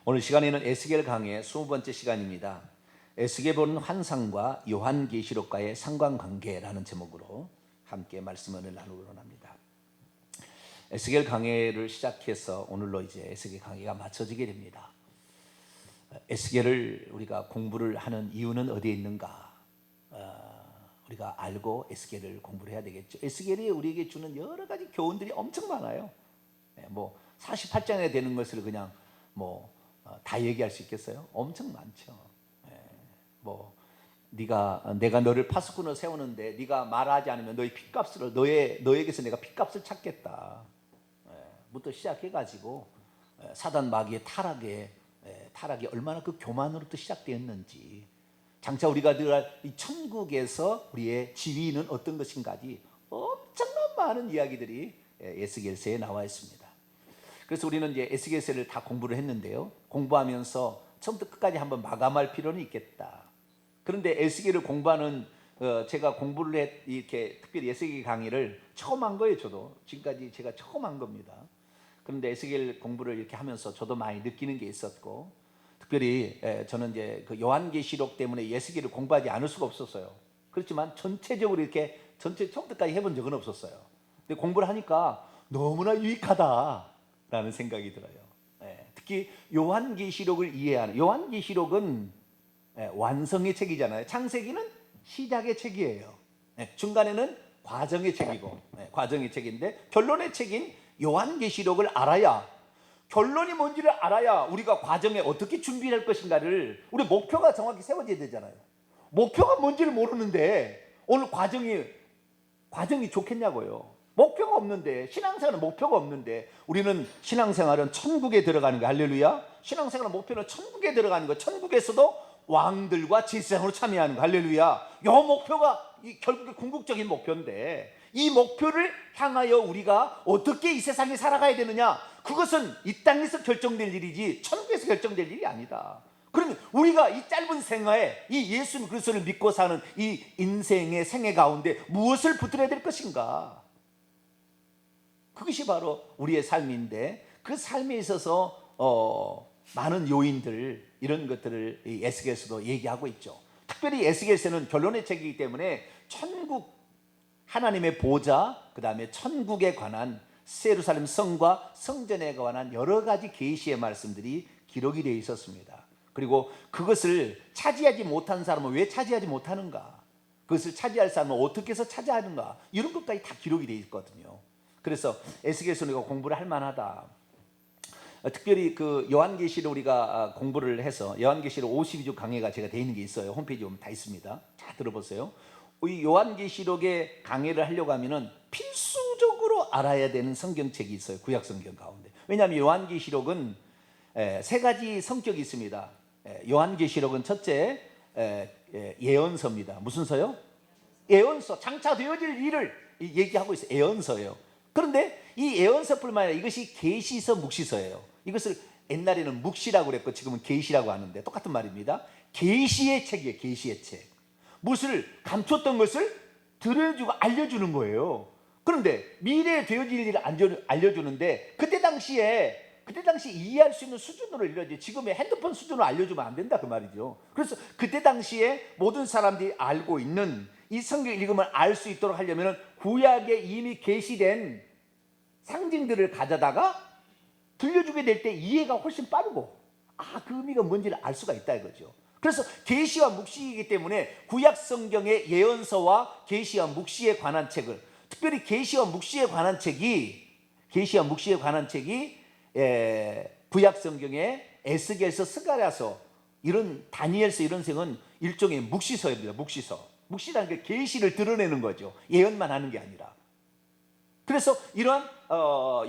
오늘 시간에는 에스겔 강의 20번째 시간입니다. 에스겔 보는 환상과 요한계시록과의 상관관계라는 제목으로 함께 말씀을 나누고자 합니다. 에스겔 강의를 시작해서 오늘로 이제 에스겔 강의가 마쳐지게 됩니다. 에스겔을 우리가 공부를 하는 이유는 어디에 있는가? 우리가 알고 에스겔을 공부를 해야 되겠죠. 에스겔이 우리에게 주는 여러 가지 교훈들이 엄청 많아요. 48장에 되는 것을 그냥 다 얘기할 수 있겠어요? 엄청 많죠. 내가 너를 파수꾼으로 세우는데 네가 말하지 않으면 너의 핏값을 너에게서 내가 핏값을 찾겠다. 부터 시작해가지고 사단 마귀의 타락이 얼마나 그 교만으로부터 시작되었는지, 장차 우리가 들어갈 이 천국에서 우리의 지위는 어떤 것인가지 엄청난 많은 이야기들이 에스겔서에 나와 있습니다. 그래서 우리는 이제 에스겔서를 다 공부를 했는데요, 공부하면서 처음부터 끝까지 한번 마감할 필요는 있겠다. 그런데 에스겔을 공부하는 제가 공부를 이렇게 특별히 에스겔 강의를 처음 한 거예요. 저도 지금까지 제가 처음 한 겁니다. 그런데 에스겔 공부를 이렇게 하면서 저도 많이 느끼는 게 있었고, 특별히 저는 이제 그 요한계시록 때문에 에스겔을 공부하지 않을 수가 없었어요. 그렇지만 전체적으로 이렇게 처음부터까지 해본 적은 없었어요. 근데 공부를 하니까 너무나 유익하다라는 생각이 들어요. 특히 요한계시록을 이해하는, 요한계시록은 완성의 책이잖아요. 창세기는 시작의 책이에요. 중간에는 과정의 책이고, 과정의 책인데 결론의 책인 요한계시록을 알아야, 결론이 뭔지를 알아야 우리가 과정에 어떻게 준비할 것인가를, 우리 목표가 정확히 세워져야 되잖아요. 목표가 뭔지를 모르는데 오늘 과정이 좋겠냐고요. 목표가 없는데, 신앙생활은 목표가 없는데, 우리는 신앙생활은 천국에 들어가는 거, 할렐루야. 신앙생활의 목표는 천국에 들어가는 거, 천국에서도 왕들과 제사장으로 참여하는 거, 할렐루야. 이 목표가 결국에 궁극적인 목표인데, 이 목표를 향하여 우리가 어떻게 이 세상에 살아가야 되느냐, 그것은 이 땅에서 결정될 일이지 천국에서 결정될 일이 아니다. 그러면 우리가 이 짧은 생애에 이 예수 그리스도를 믿고 사는 이 인생의 생애 가운데 무엇을 붙들어야 될 것인가? 그것이 바로 우리의 삶인데, 그 삶에 있어서 많은 요인들, 이런 것들을 이 에스겔서도 얘기하고 있죠. 특별히 에스겔서는 결론의 책이기 때문에 천국, 하나님의 보좌, 그 다음에 천국에 관한, 예루살렘 성과 성전에 관한 여러 가지 계시의 말씀들이 기록이 되어 있었습니다. 그리고 그것을 차지하지 못한 사람은 왜 차지하지 못하는가, 그것을 차지할 사람은 어떻게 해서 차지하는가, 이런 것까지 다 기록이 되어 있거든요. 그래서 에스겔서는 우리가 공부를 할 만하다. 특별히 그 요한계시록 우리가 공부를 해서, 요한계시록 52주 강해가 제가 되어 있는 게 있어요. 홈페이지에 보면 다 있습니다. 잘 들어보세요. 이 요한계시록의 강해를 하려고 하면은 필수적으로 알아야 되는 성경책이 있어요. 구약 성경 가운데. 왜냐하면 요한계시록은 세 가지 성격이 있습니다. 요한계시록은 첫째 예언서입니다. 무슨 서요? 예언서. 장차 되어질 일을 얘기하고 있어요. 예언서예요. 그런데 이 예언서뿐만 아니라 이것이 계시서, 묵시서예요. 이것을 옛날에는 묵시라고 그랬고 지금은 계시라고 하는데 똑같은 말입니다. 계시의 책이에요. 계시의 책. 무엇을 감췄던 것을 들려주고 알려주는 거예요. 그런데 미래에 되어질 일을 알려주는데, 그때 당시에 이해할 수 있는 수준으로 알려줘. 지금의 핸드폰 수준으로 알려주면 안 된다, 그 말이죠. 그래서 그때 당시에 모든 사람들이 알고 있는 이 성경 읽으면 알 수 있도록 하려면 구약에 이미 계시된 상징들을 가져다가 들려주게 될 때 이해가 훨씬 빠르고, 그 의미가 뭔지를 알 수가 있다 이거죠. 그래서 계시와 묵시이기 때문에 구약 성경의 예언서와 계시와 묵시에 관한 책을, 특별히 계시와 묵시에 관한 책이 구약 성경의 에스겔서, 스가랴서, 이런 다니엘서, 이런 책은 일종의 묵시서입니다. 묵시라는 게 계시를 드러내는 거죠. 예언만 하는 게 아니라. 그래서 이러한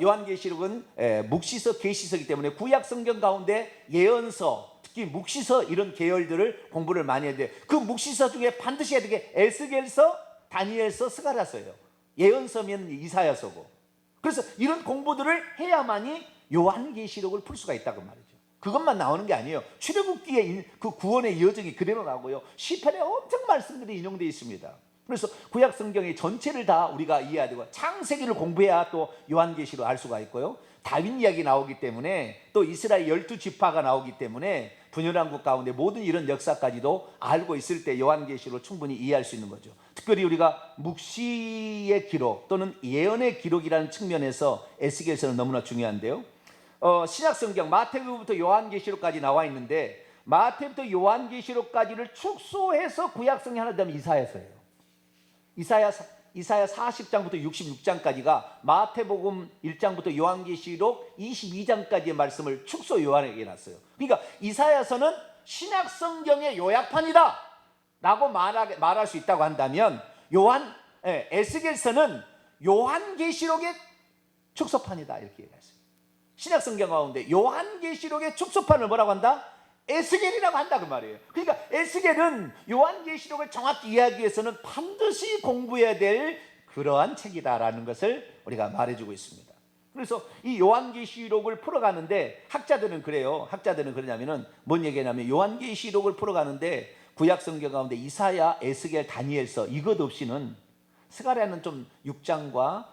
요한계시록은 묵시서, 계시서이기 때문에 구약 성경 가운데 예언서, 특히 묵시서, 이런 계열들을 공부를 많이 해야 돼요. 그 묵시서 중에 반드시 해야 되는 게 에스겔서, 다니엘서, 스가랴서예요. 예언서면 이사야서고. 그래서 이런 공부들을 해야만이 요한계시록을 풀 수가 있다고 말이죠. 그것만 나오는 게 아니에요. 출애굽기의 그 구원의 여정이 그대로 나오고요, 시편에 엄청 말씀들이 인용되어 있습니다. 그래서 구약 성경의 전체를 다 우리가 이해해야 되고, 창세기를 공부해야 또 요한계시록 알 수가 있고요, 다윗 이야기 나오기 때문에 또 이스라엘 12지파가 나오기 때문에 분열왕국 가운데 모든 이런 역사까지도 알고 있을 때 요한계시로 충분히 이해할 수 있는 거죠. 특별히 우리가 묵시의 기록 또는 예언의 기록이라는 측면에서 에스겔서는 너무나 중요한데요. 신약성경 마태복음부터 요한계시록까지 나와 있는데 마태부터 요한계시록까지를 축소해서 구약성경 하나 되면 이사야서예요. 이사야 40장부터 66장까지가 마태복음 1장부터 요한계시록 22장까지의 말씀을 축소 요한에게 놨어요. 그러니까 이사야서는 신약성경의 요약판이다 라고 말할 수 있다고 한다면 에스겔서는 요한계시록의 축소판이다 이렇게 얘기했어요. 신약성경 가운데 요한계시록의 축소판을 뭐라고 한다? 에스겔이라고 한다 그 말이에요. 그러니까 에스겔은 요한계시록을 정확히 이해하기 위해서는 반드시 공부해야 될 그러한 책이다라는 것을 우리가 말해주고 있습니다. 그래서 이 요한계시록을 풀어가는데 학자들은 그래요. 학자들은 그러냐면은 뭔 얘기냐면 요한계시록을 풀어가는데 구약성경 가운데 이사야, 에스겔, 다니엘서 이것 없이는 스가랴는 좀 6장과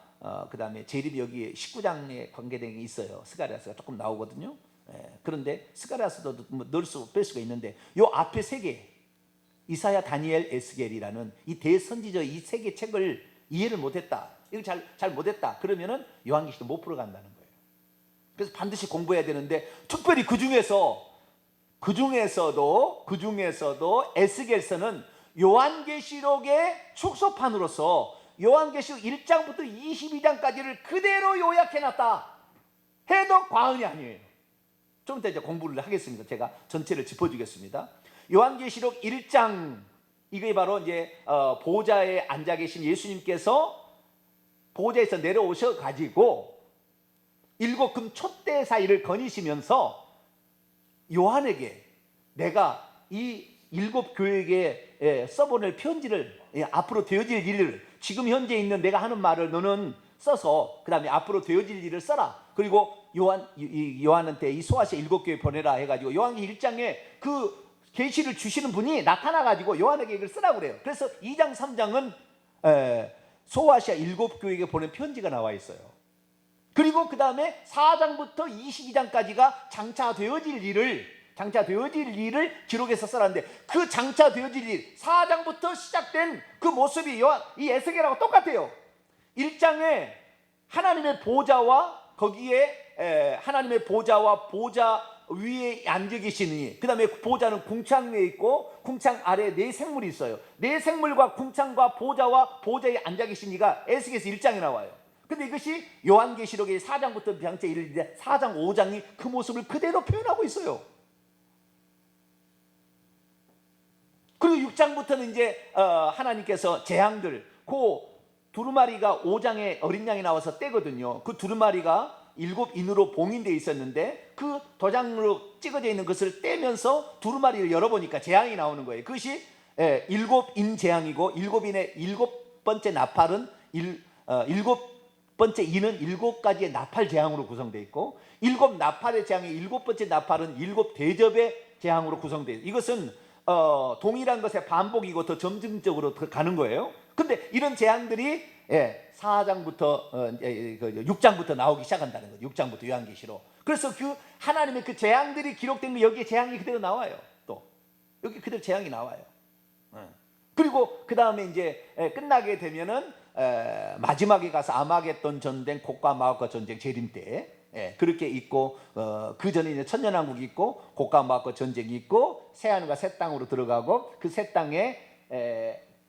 그 다음에 제립이 여기 19장에 관계된 게 있어요. 스가랴서가 조금 나오거든요. 그런데 스가랴서도 넣을 수 뺄 수가 있는데 요 앞에 세 개 이사야, 다니엘, 에스겔이라는 이 대선지적 이 세 개 책을 이해를 못했다. 이거 잘 못했다. 그러면은 요한계시록 못 풀어간다는 거예요. 그래서 반드시 공부해야 되는데 특별히 그 중에서도 에스겔서는 요한계시록의 축소판으로서 요한계시록 1장부터 22장까지를 그대로 요약해놨다 해도 과언이 아니에요. 좀 이따 이제 공부를 하겠습니다. 제가 전체를 짚어주겠습니다. 요한계시록 1장 이게 바로 이제 보좌에 앉아 계신 예수님께서 보좌에서 내려오셔 가지고 7금 촛대 사이를 거니시면서 요한에게 내가 이 7교회에게 써보낼 편지를 앞으로 되어질 일을 지금 현재 있는 내가 하는 말을 너는 써서 그 다음에 앞으로 되어질 일을 써라. 그리고 요한한테 이 소아시아 7교회 보내라 해가지고 요한계시 1장에 그 계시를 주시는 분이 나타나가지고 요한에게 이걸 쓰라고 그래요. 그래서 2장 3장은 소아시아 7교회에게 보낸 편지가 나와 있어요. 그리고 그 다음에 4장부터 22장까지가 장차 되어질 일을 기록해서 써놨는데 그 장차 되어질 일 4장부터 시작된 그 모습이 이 에스겔하고 똑같아요. 1장에 하나님의 보좌와 거기에 하나님의 보좌와 보좌 위에 앉아 계시니 그 다음에 보좌는 궁창 위에 있고 궁창 아래에 네 생물이 있어요. 네 생물과 궁창과 보좌와 보좌에 앉아 계신 이가 에스겔서 1장에 나와요. 근데 이것이 요한계시록의 4장부터 장차 이르는데 4장 5장이 그 모습을 그대로 표현하고 있어요. 그리고 6장부터는 이제 하나님께서 재앙들 그 두루마리가 5장에 어린 양이 나와서 떼거든요. 그 두루마리가 7인으로 봉인되어 있었는데 그 도장으로 찍어져 있는 것을 떼면서 두루마리를 열어보니까 재앙이 나오는 거예요. 그것이 7인 재앙이고 7인의 7번째 나팔은 7번째 인은 7가지의 나팔 재앙으로 구성되어 있고 7나팔의 재앙의 7번째 나팔은 7대접의 재앙으로 구성되어 있어요. 이것은 동일한 것의 반복이고 더 점진적으로 더 가는 거예요. 근데 이런 재앙들이 4장부터 6장부터 나오기 시작한다는 거죠. 6장부터 요한계시록. 그래서 그 하나님의 그 재앙들이 기록된 거 여기에 재앙이 그대로 나와요. 또 여기 그대로 재앙이 나와요. 그리고 그 다음에 이제 끝나게 되면은 마지막에 가서 아마겟돈 전쟁, 곡과 마옥과 전쟁 재림 때 그렇게 있고 그 전에 이제 천년왕국이 있고 곡과 마옥과 전쟁이 있고 새하늘과 새 땅으로 들어가고 그 새 땅에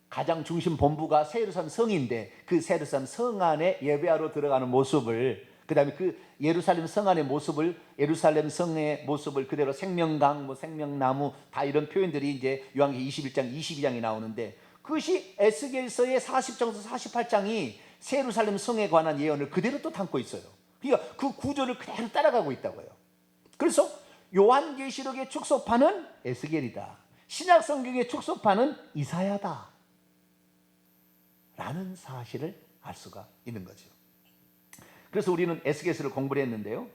가장 중심 본부가 새 예루살렘 성인데 그 새 예루살렘 성 안에 예배하러 들어가는 모습을 그 다음에 그 예루살렘 성 안의 모습을 예루살렘 성의 모습을 그대로 생명강, 뭐 생명나무 다 이런 표현들이 이제 요한계시 21장, 22장이 나오는데 그것이 에스겔서의 40장에서 48장이 새 예루살렘 성에 관한 예언을 그대로 또 담고 있어요. 그러니까 그 구조를 그대로 따라가고 있다고요. 그래서 요한계시록의 축소판은 에스겔이다. 신약성경의 축소판은 이사야다 라는 사실을 알 수가 있는 거죠. 그래서 우리는 에스겔서를 공부를 했는데요.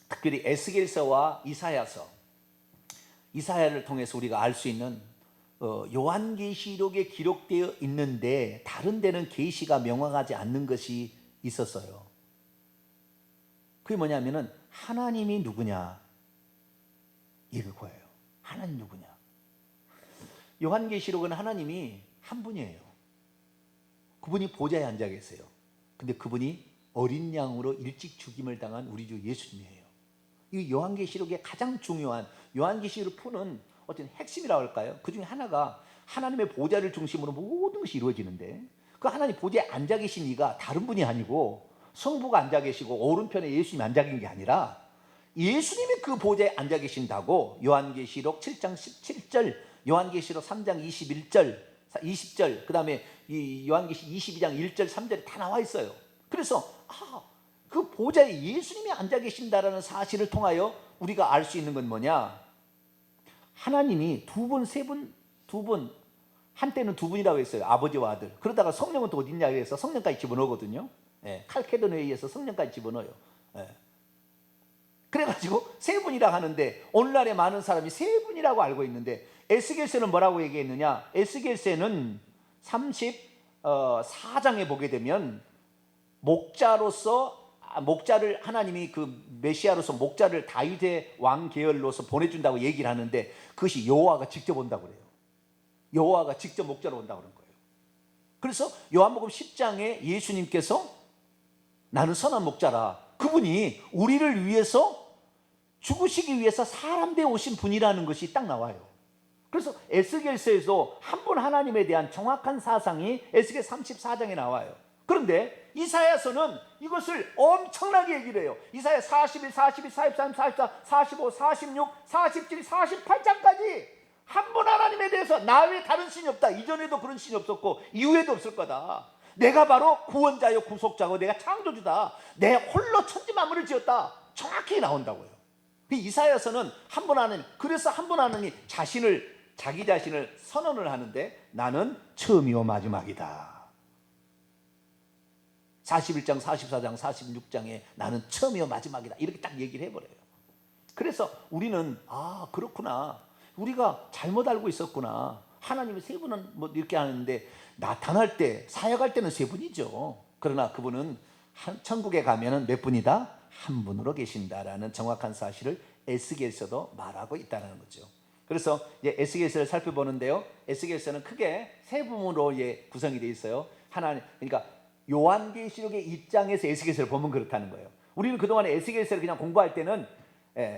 특별히 에스겔서와 이사야서, 이사야를 통해서 우리가 알 수 있는 요한계시록에 기록되어 있는데 다른 데는 계시가 명확하지 않는 것이 있었어요. 그게 뭐냐면은 하나님이 누구냐 이거예요. 하나님 누구냐. 요한계시록은 하나님이 한 분이에요. 그분이 보좌에 앉아 계세요. 근데 그분이 어린 양으로 일찍 죽임을 당한 우리 주 예수님이에요. 이 요한계시록의 가장 중요한, 요한계시록을 푸는 어떤 핵심이라고 할까요? 그 중에 하나가 하나님의 보좌를 중심으로 모든 것이 이루어지는데, 그 하나님 보좌에 앉아 계신 이가 다른 분이 아니고 성부가 앉아 계시고 오른편에 예수님이 앉아 계신 게 아니라 예수님이 그 보좌에 앉아 계신다고 요한계시록 7장 17절, 요한계시록 3장 21절, 20절, 그 다음에 이 요한계시록 22장 1절, 3절에 다 나와 있어요. 그래서 그 보좌에 예수님이 앉아 계신다라는 사실을 통하여 우리가 알 수 있는 건 뭐냐? 하나님이 두 분, 세 분, 한때는 두 분이라고 했어요. 아버지와 아들. 그러다가 성령은 또 어딨냐 해서 성령까지 집어넣거든요. 칼케돈에 의해서 성령까지 집어넣어요. 그래가지고 세 분이라 하는데 오늘날에 많은 사람이 세 분이라고 알고 있는데, 에스겔서는 뭐라고 얘기했느냐? 에스겔서는 34장에 보게 되면 목자를 하나님이 그 메시아로서 목자를 다윗의 왕 계열로서 보내준다고 얘기를 하는데, 그것이 여호와가 직접 온다고 그래요. 여호와가 직접 목자로 온다고 그런 거예요. 그래서 요한복음 10장에 예수님께서 나는 선한 목자라, 그분이 우리를 위해서 죽으시기 위해서 사람 되어 오신 분이라는 것이 딱 나와요. 그래서 에스겔서에서 한 분 하나님에 대한 정확한 사상이 에스겔 34장에 나와요. 그런데 이사야서는 이것을 엄청나게 얘기를 해요. 이사야 41, 42, 43, 44, 45, 46, 47, 48장까지 한 분 하나님에 대해서 나 외에 다른 신이 없다. 이전에도 그런 신이 없었고 이후에도 없을 거다. 내가 바로 구원자요 구속자고 내가 창조주다. 내 홀로 천지 만물을 지었다. 정확히 나온다고요. 이사야서는 한 분 하나님, 그래서 한 분 하나님이 자기 자신을 선언을 하는데, 나는 처음이요 마지막이다. 41장, 44장, 46장에 나는 처음이요 마지막이다. 이렇게 딱 얘기를 해버려요. 그래서 우리는 그렇구나. 우리가 잘못 알고 있었구나. 하나님이 세 분은 뭐 이렇게 하는데 나타날 때, 사역할 때는 세 분이죠. 그러나 그분은 천국에 가면은 몇 분이다? 한 분으로 계신다라는 정확한 사실을 에스겔서도 말하고 있다는 거죠. 그래서 이제 에스겔서를 살펴보는데요. 에스겔서는 크게 세 부분으로 구성이 되어 있어요. 하나님, 그러니까 요한계시록의 입장에서 에스겔서를 보면 그렇다는 거예요. 우리는 그동안에 에스겔서를 그냥 공부할 때는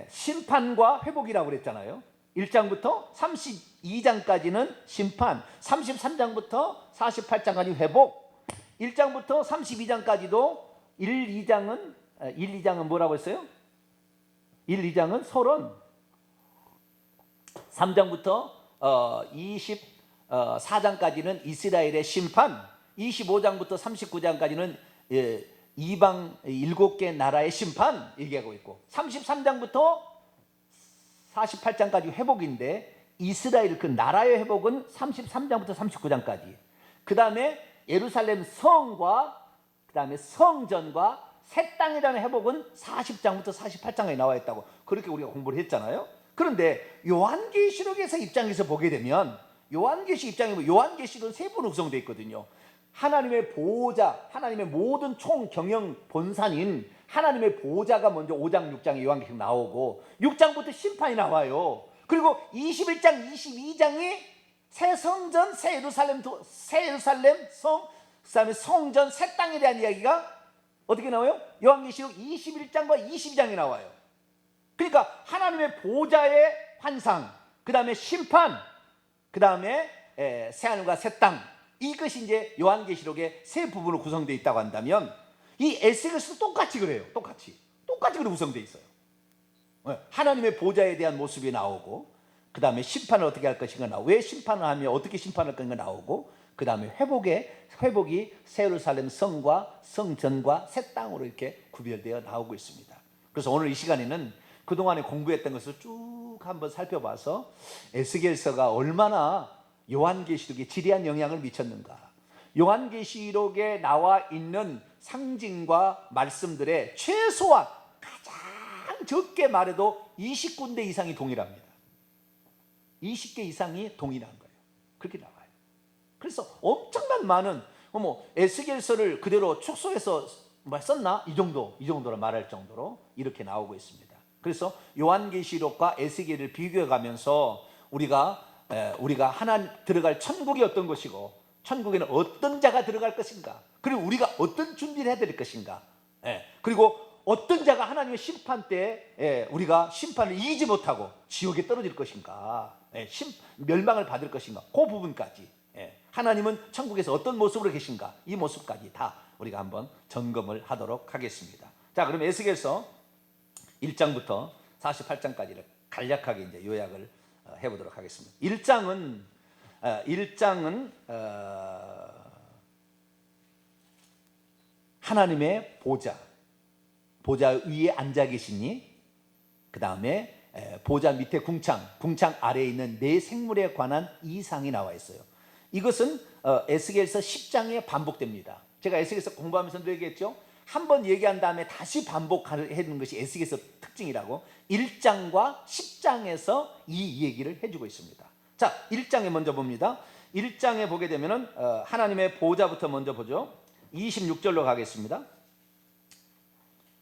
심판과 회복이라고 그랬잖아요. 1장부터 32장까지는 심판, 33장부터 48장까지 회복, 1장부터 32장까지도 1, 2장은 뭐라고 했어요? 1, 2장은 서론, 3장부터 24장까지는 이스라엘의 심판, 25장부터 39장까지는 이방 7개 나라의 심판 얘기하고 있고, 33장부터 48장까지 회복인데, 이스라엘 그 나라의 회복은 33장부터 39장까지. 그 다음에 예루살렘 성과 그 다음에 성전과 새 땅이라는 회복은 40장부터 48장에 나와 있다고 그렇게 우리가 공부를 했잖아요. 그런데 요한계시록에서 입장에서 보게 되면, 요한계시록 입장에 보면 요한계시록은 세 분으로 구성되어 있거든요. 하나님의 보호자, 하나님의 모든 총경영 본산인 하나님의 보호자가 먼저 5장, 6장에 요한계시록 나오고, 6장부터 심판이 나와요. 그리고 21장, 22장이 새 성전, 새 예루살렘 성, 그 다음에 성전, 새 땅에 대한 이야기가 어떻게 나와요? 요한계시록 21장과 22장에 나와요. 그러니까 하나님의 보좌의 환상, 그 다음에 심판, 그 다음에 새하늘과 새 땅, 이것이 이제 요한계시록의 세 부분으로 구성되어 있다고 한다면, 이 에스겔서도 똑같이 그래요. 똑같이 그렇게 구성되어 있어요. 하나님의 보좌에 대한 모습이 나오고, 그 다음에 심판을 어떻게 할 것인가 나오고, 왜 심판을 하며 어떻게 심판할 것인가 나오고, 그 다음에 회복이 새 예루살렘 성과 성전과 새 땅으로 이렇게 구별되어 나오고 있습니다. 그래서 오늘 이 시간에는 그동안에 공부했던 것을 쭉 한번 살펴봐서 에스겔서가 얼마나 요한계시록에 지대한 영향을 미쳤는가, 요한계시록에 나와 있는 상징과 말씀들의 최소한 가장 적게 말해도 20군데 이상이 동일합니다. 20개 이상이 동일한 거예요. 그렇게 나와요. 그래서 엄청난 많은 에스겔서를 그대로 축소해서 뭐 썼나? 이 정도로 말할 정도로 이렇게 나오고 있습니다. 그래서 요한계시록과 에스겔을 비교해 가면서 우리가 하나님 들어갈 천국이 어떤 것이고 천국에는 어떤 자가 들어갈 것인가, 그리고 우리가 어떤 준비를 해야 될 것인가, 그리고 어떤 자가 하나님의 심판 때 우리가 심판을 이기지 못하고 지옥에 떨어질 것인가, 멸망을 받을 것인가, 그 부분까지 하나님은 천국에서 어떤 모습으로 계신가, 이 모습까지 다 우리가 한번 점검을 하도록 하겠습니다. 자, 그럼 에스겔서 1장부터 48장까지를 간략하게 이제 요약을 해보도록 하겠습니다. 1장은 하나님의 보좌 위에 앉아 계시니, 그 다음에 보좌 밑에 궁창 아래에 있는 네 생물에 관한 이상이 나와 있어요. 이것은 에스겔서 10장에 반복됩니다. 제가 에스겔서 공부하면서 늘 얘기했죠. 한번 얘기한 다음에 다시 반복하는 것이 에스겔서 특징이라고. 1장과 10장에서 이 얘기를 해주고 있습니다. 자, 1장에 먼저 봅니다. 1장에 보게 되면은 하나님의 보좌부터 먼저 보죠. 26절로 가겠습니다.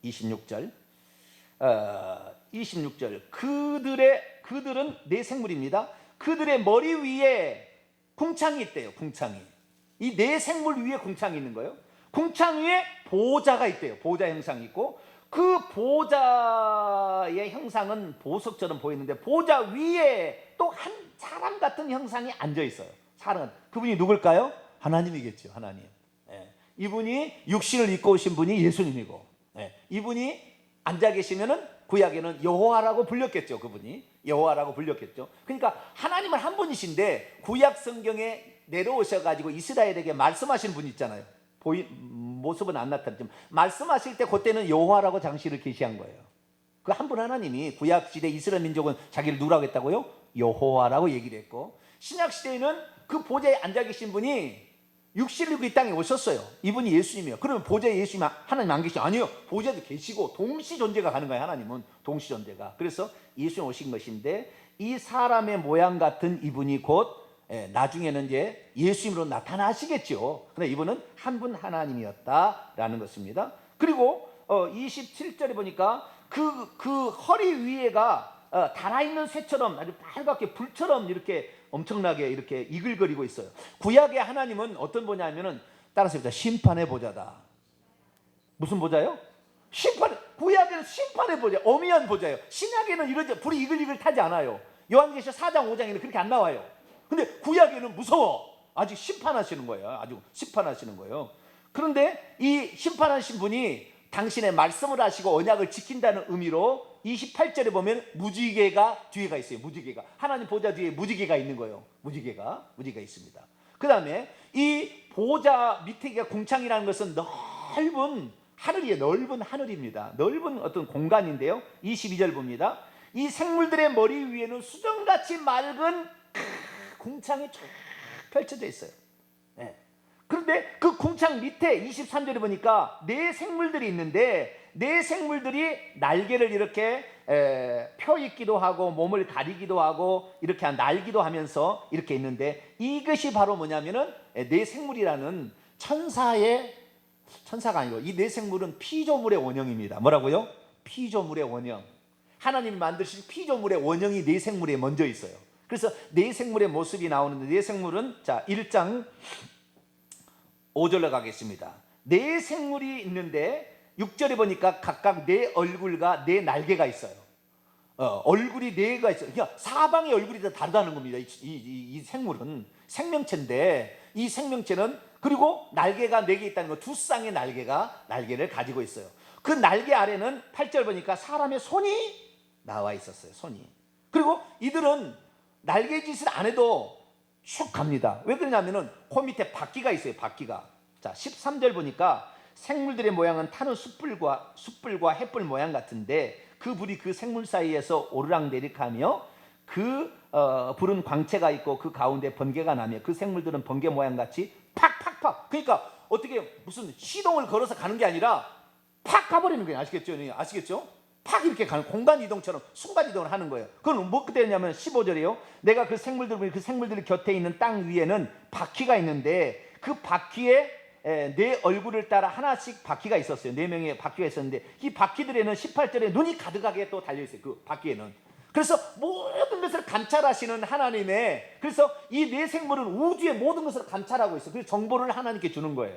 26절. 그들은 네 생물입니다. 그들의 머리 위에 궁창이 있대요. 궁창이. 이 네 생물 위에 궁창이 있는 거예요. 궁창 위에 보좌가 있대요. 보좌 형상이 있고, 그 보좌의 형상은 보석처럼 보이는데 보좌 위에 또 한 사람 같은 형상이 앉아 있어요. 사람. 그분이 누굴까요? 하나님이겠죠. 하나님. 이분이 육신을 입고 오신 분이 예수님이고, 이분이 앉아 계시면은 구약에는 여호와라고 불렸겠죠. 그분이 여호와라고 불렸겠죠. 그러니까 하나님은 한 분이신데 구약 성경에 내려오셔가지고 이스라엘에게 말씀하신 분 있잖아요. 모습은 안 나타났지만 말씀하실 때 그때는 여호와라고 장시를 계시한 거예요. 그 한 분 하나님이 구약 시대 이스라엘 민족은 자기를 누구라고 했다고요? 여호와라고 얘기를 했고, 신약 시대에는 그 보좌에 앉아 계신 분이 육신을 입고 이 땅에 오셨어요. 이분이 예수님이에요. 그러면 보좌에 예수님 하나님 안 계시죠? 아니요. 보좌도 계시고 동시 존재가 가능해요. 하나님은 동시 존재가. 그래서 예수님 오신 것인데, 이 사람의 모양 같은 이분이 곧 나중에는 이제 예수님으로 나타나시겠죠. 근데 이분은 한 분 하나님이었다라는 것입니다. 그리고 27절에 보니까 그 허리 위에가 달아있는 쇠처럼 아주 빨갛게 불처럼 이렇게 엄청나게 이렇게 이글거리고 있어요. 구약의 하나님은 어떤 보좌냐면은, 따라서 심판의 보좌다. 무슨 보좌요? 구약에는 심판의 보좌, 어미한 보좌예요. 신약에는 이러지, 불이 이글이글 타지 않아요. 요한계시록 4장 5장에는 그렇게 안 나와요. 근데 구약에는 무서워. 아직 심판하시는 거예요. 아주 심판하시는 거예요. 그런데 이 심판하신 분이 당신의 말씀을 하시고 언약을 지킨다는 의미로 28절에 보면 무지개가 뒤에가 있어요. 무지개가. 하나님 보좌 뒤에 무지개가 있는 거예요. 무지개가 있습니다. 그 다음에 이 보좌 밑에가 궁창이라는 것은 넓은 하늘이에요. 넓은 하늘입니다. 넓은 어떤 공간인데요. 22절 봅니다. 이 생물들의 머리 위에는 수정같이 맑은 궁창이 쫙 펼쳐져 있어요. 그런데 그 궁창 밑에 23절에 보니까 네 생물들이 있는데, 네 생물들이 날개를 이렇게 펴 있기도 하고 몸을 가리기도 하고 이렇게 날기도 하면서 이렇게 있는데, 이것이 바로 뭐냐면은 네 생물이라는 천사가 아니고, 이 네 생물은 피조물의 원형입니다. 뭐라고요? 피조물의 원형. 하나님이 만드신 피조물의 원형이 네 생물에 먼저 있어요. 그래서 네 생물의 모습이 나오는데, 네 생물은 자 1장 5절로 가겠습니다. 네 생물이 있는데 6절에 보니까 각각 네 얼굴과 네 날개가 있어요. 얼굴이 네 개가 있어요. 그러니까 사방의 얼굴이 다 다르다는 겁니다. 이 생물은 생명체인데, 이 생명체는 그리고 날개가 네 개 있다는 거, 두 쌍의 날개를 가지고 있어요. 그 날개 아래는 8절 보니까 사람의 손이 나와 있었어요. 손이. 그리고 이들은 날개짓을 안 해도 슉 갑니다. 왜 그러냐면은 그 밑에 바퀴가 있어요. 바퀴가. 자 13절 보니까 생물들의 모양은 타는 숯불과 햇불 모양 같은데, 그 불이 그 생물 사이에서 오르락내리락하며 그 불은 광채가 있고 그 가운데 번개가 나며 그 생물들은 번개 모양 같이 팍팍팍. 그러니까 어떻게 무슨 시동을 걸어서 가는 게 아니라 팍 가버리는 거예요. 아시겠죠? 팍 이렇게 가는 공간 이동처럼 순간 이동을 하는 거예요. 그건 뭐 그때냐면 15절이에요. 내가 그 생물들 곁에 있는 땅 위에는 바퀴가 있는데, 그 바퀴에 네 얼굴을 따라 하나씩 바퀴가 있었어요. 4명의 바퀴가 있었는데 이 바퀴들에는 18절에 눈이 가득하게 또 달려있어요. 그 바퀴에는. 그래서 모든 것을 감찰하시는 하나님의, 그래서 이 네 생물은 우주의 모든 것을 감찰하고 있어요. 그래서 정보를 하나님께 주는 거예요.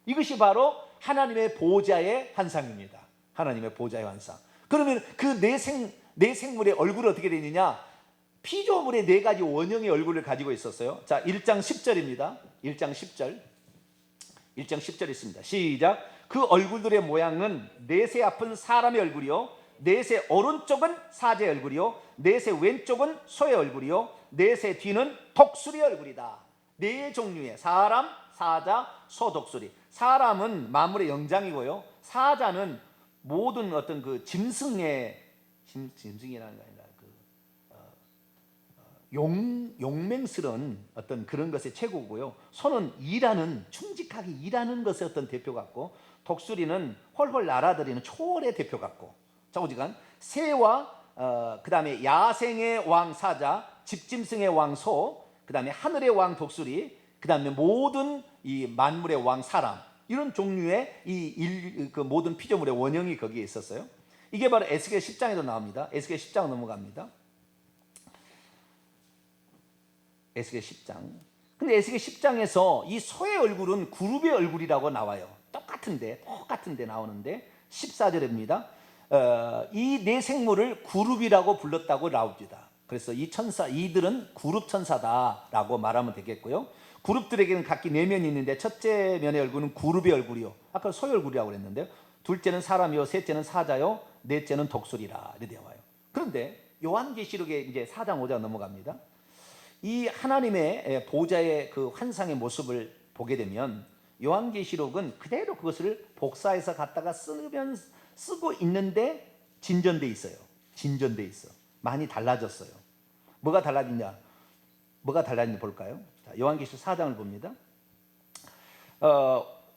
이것이 바로 하나님의 보좌의 환상입니다. 하나님의 보좌의 환상. 그러면 그 네 생물의 얼굴이 어떻게 되느냐? 피조물의 4가지 원형의 얼굴을 가지고 있었어요. 자, 1장 10절입니다. 1장 10절. 1장 10절 있습니다. 시작. 그 얼굴들의 모양은 넷의 앞은 사람의 얼굴이요, 넷의 오른쪽은 사자의 얼굴이요, 넷의 왼쪽은 소의 얼굴이요, 넷의 뒤는 독수리의 얼굴이다. 4종류의 사람, 사자, 소, 독수리. 사람은 만물의 영장이고요, 사자는 모든 어떤 그 짐승의 짐승이라는 거 아니라 용맹스러운 어떤 그런 것의 최고고요, 소는 충직하게 일하는 것의 어떤 대표 같고, 독수리는 헐헐 날아다니는 초월의 대표 같고, 자 오지간 새와 그 다음에 야생의 왕 사자, 집짐승의 왕 소, 그 다음에 하늘의 왕 독수리, 그 다음에 모든 이 만물의 왕 사람, 이런 종류의 그 모든 피조물의 원형이 거기에 있었어요. 이게 바로 에스겔 10장에도 나옵니다. 에스겔 10장 넘어갑니다. 에스겔 10장. 근데 에스겔 10장에서 이 소의 얼굴은 그룹의 얼굴이라고 나와요. 똑같은데 나오는데 14절입니다. 이 네 생물을 그룹이라고 불렀다고 나옵니다. 그래서 이들은 그룹 천사다라고 말하면 되겠고요. 그룹들에게는 각기 4면이 있는데 첫째 면의 얼굴은 그룹의 얼굴이요, 아까 소의 얼굴이라고 그랬는데요, 둘째는 사람이요, 셋째는 사자요, 넷째는 독수리라 이렇게 되어 와요. 그런데 요한계시록에 이제 4장 5장 넘어갑니다. 이 하나님의 보좌의 그 환상의 모습을 보게 되면 요한계시록은 그대로 그것을 복사해서 갖다가 쓰고 있는데 진전돼 있어요. 진전돼 있어. 많이 달라졌어요. 뭐가 달라졌냐 볼까요? 자, 요한계시록 4장을 봅니다.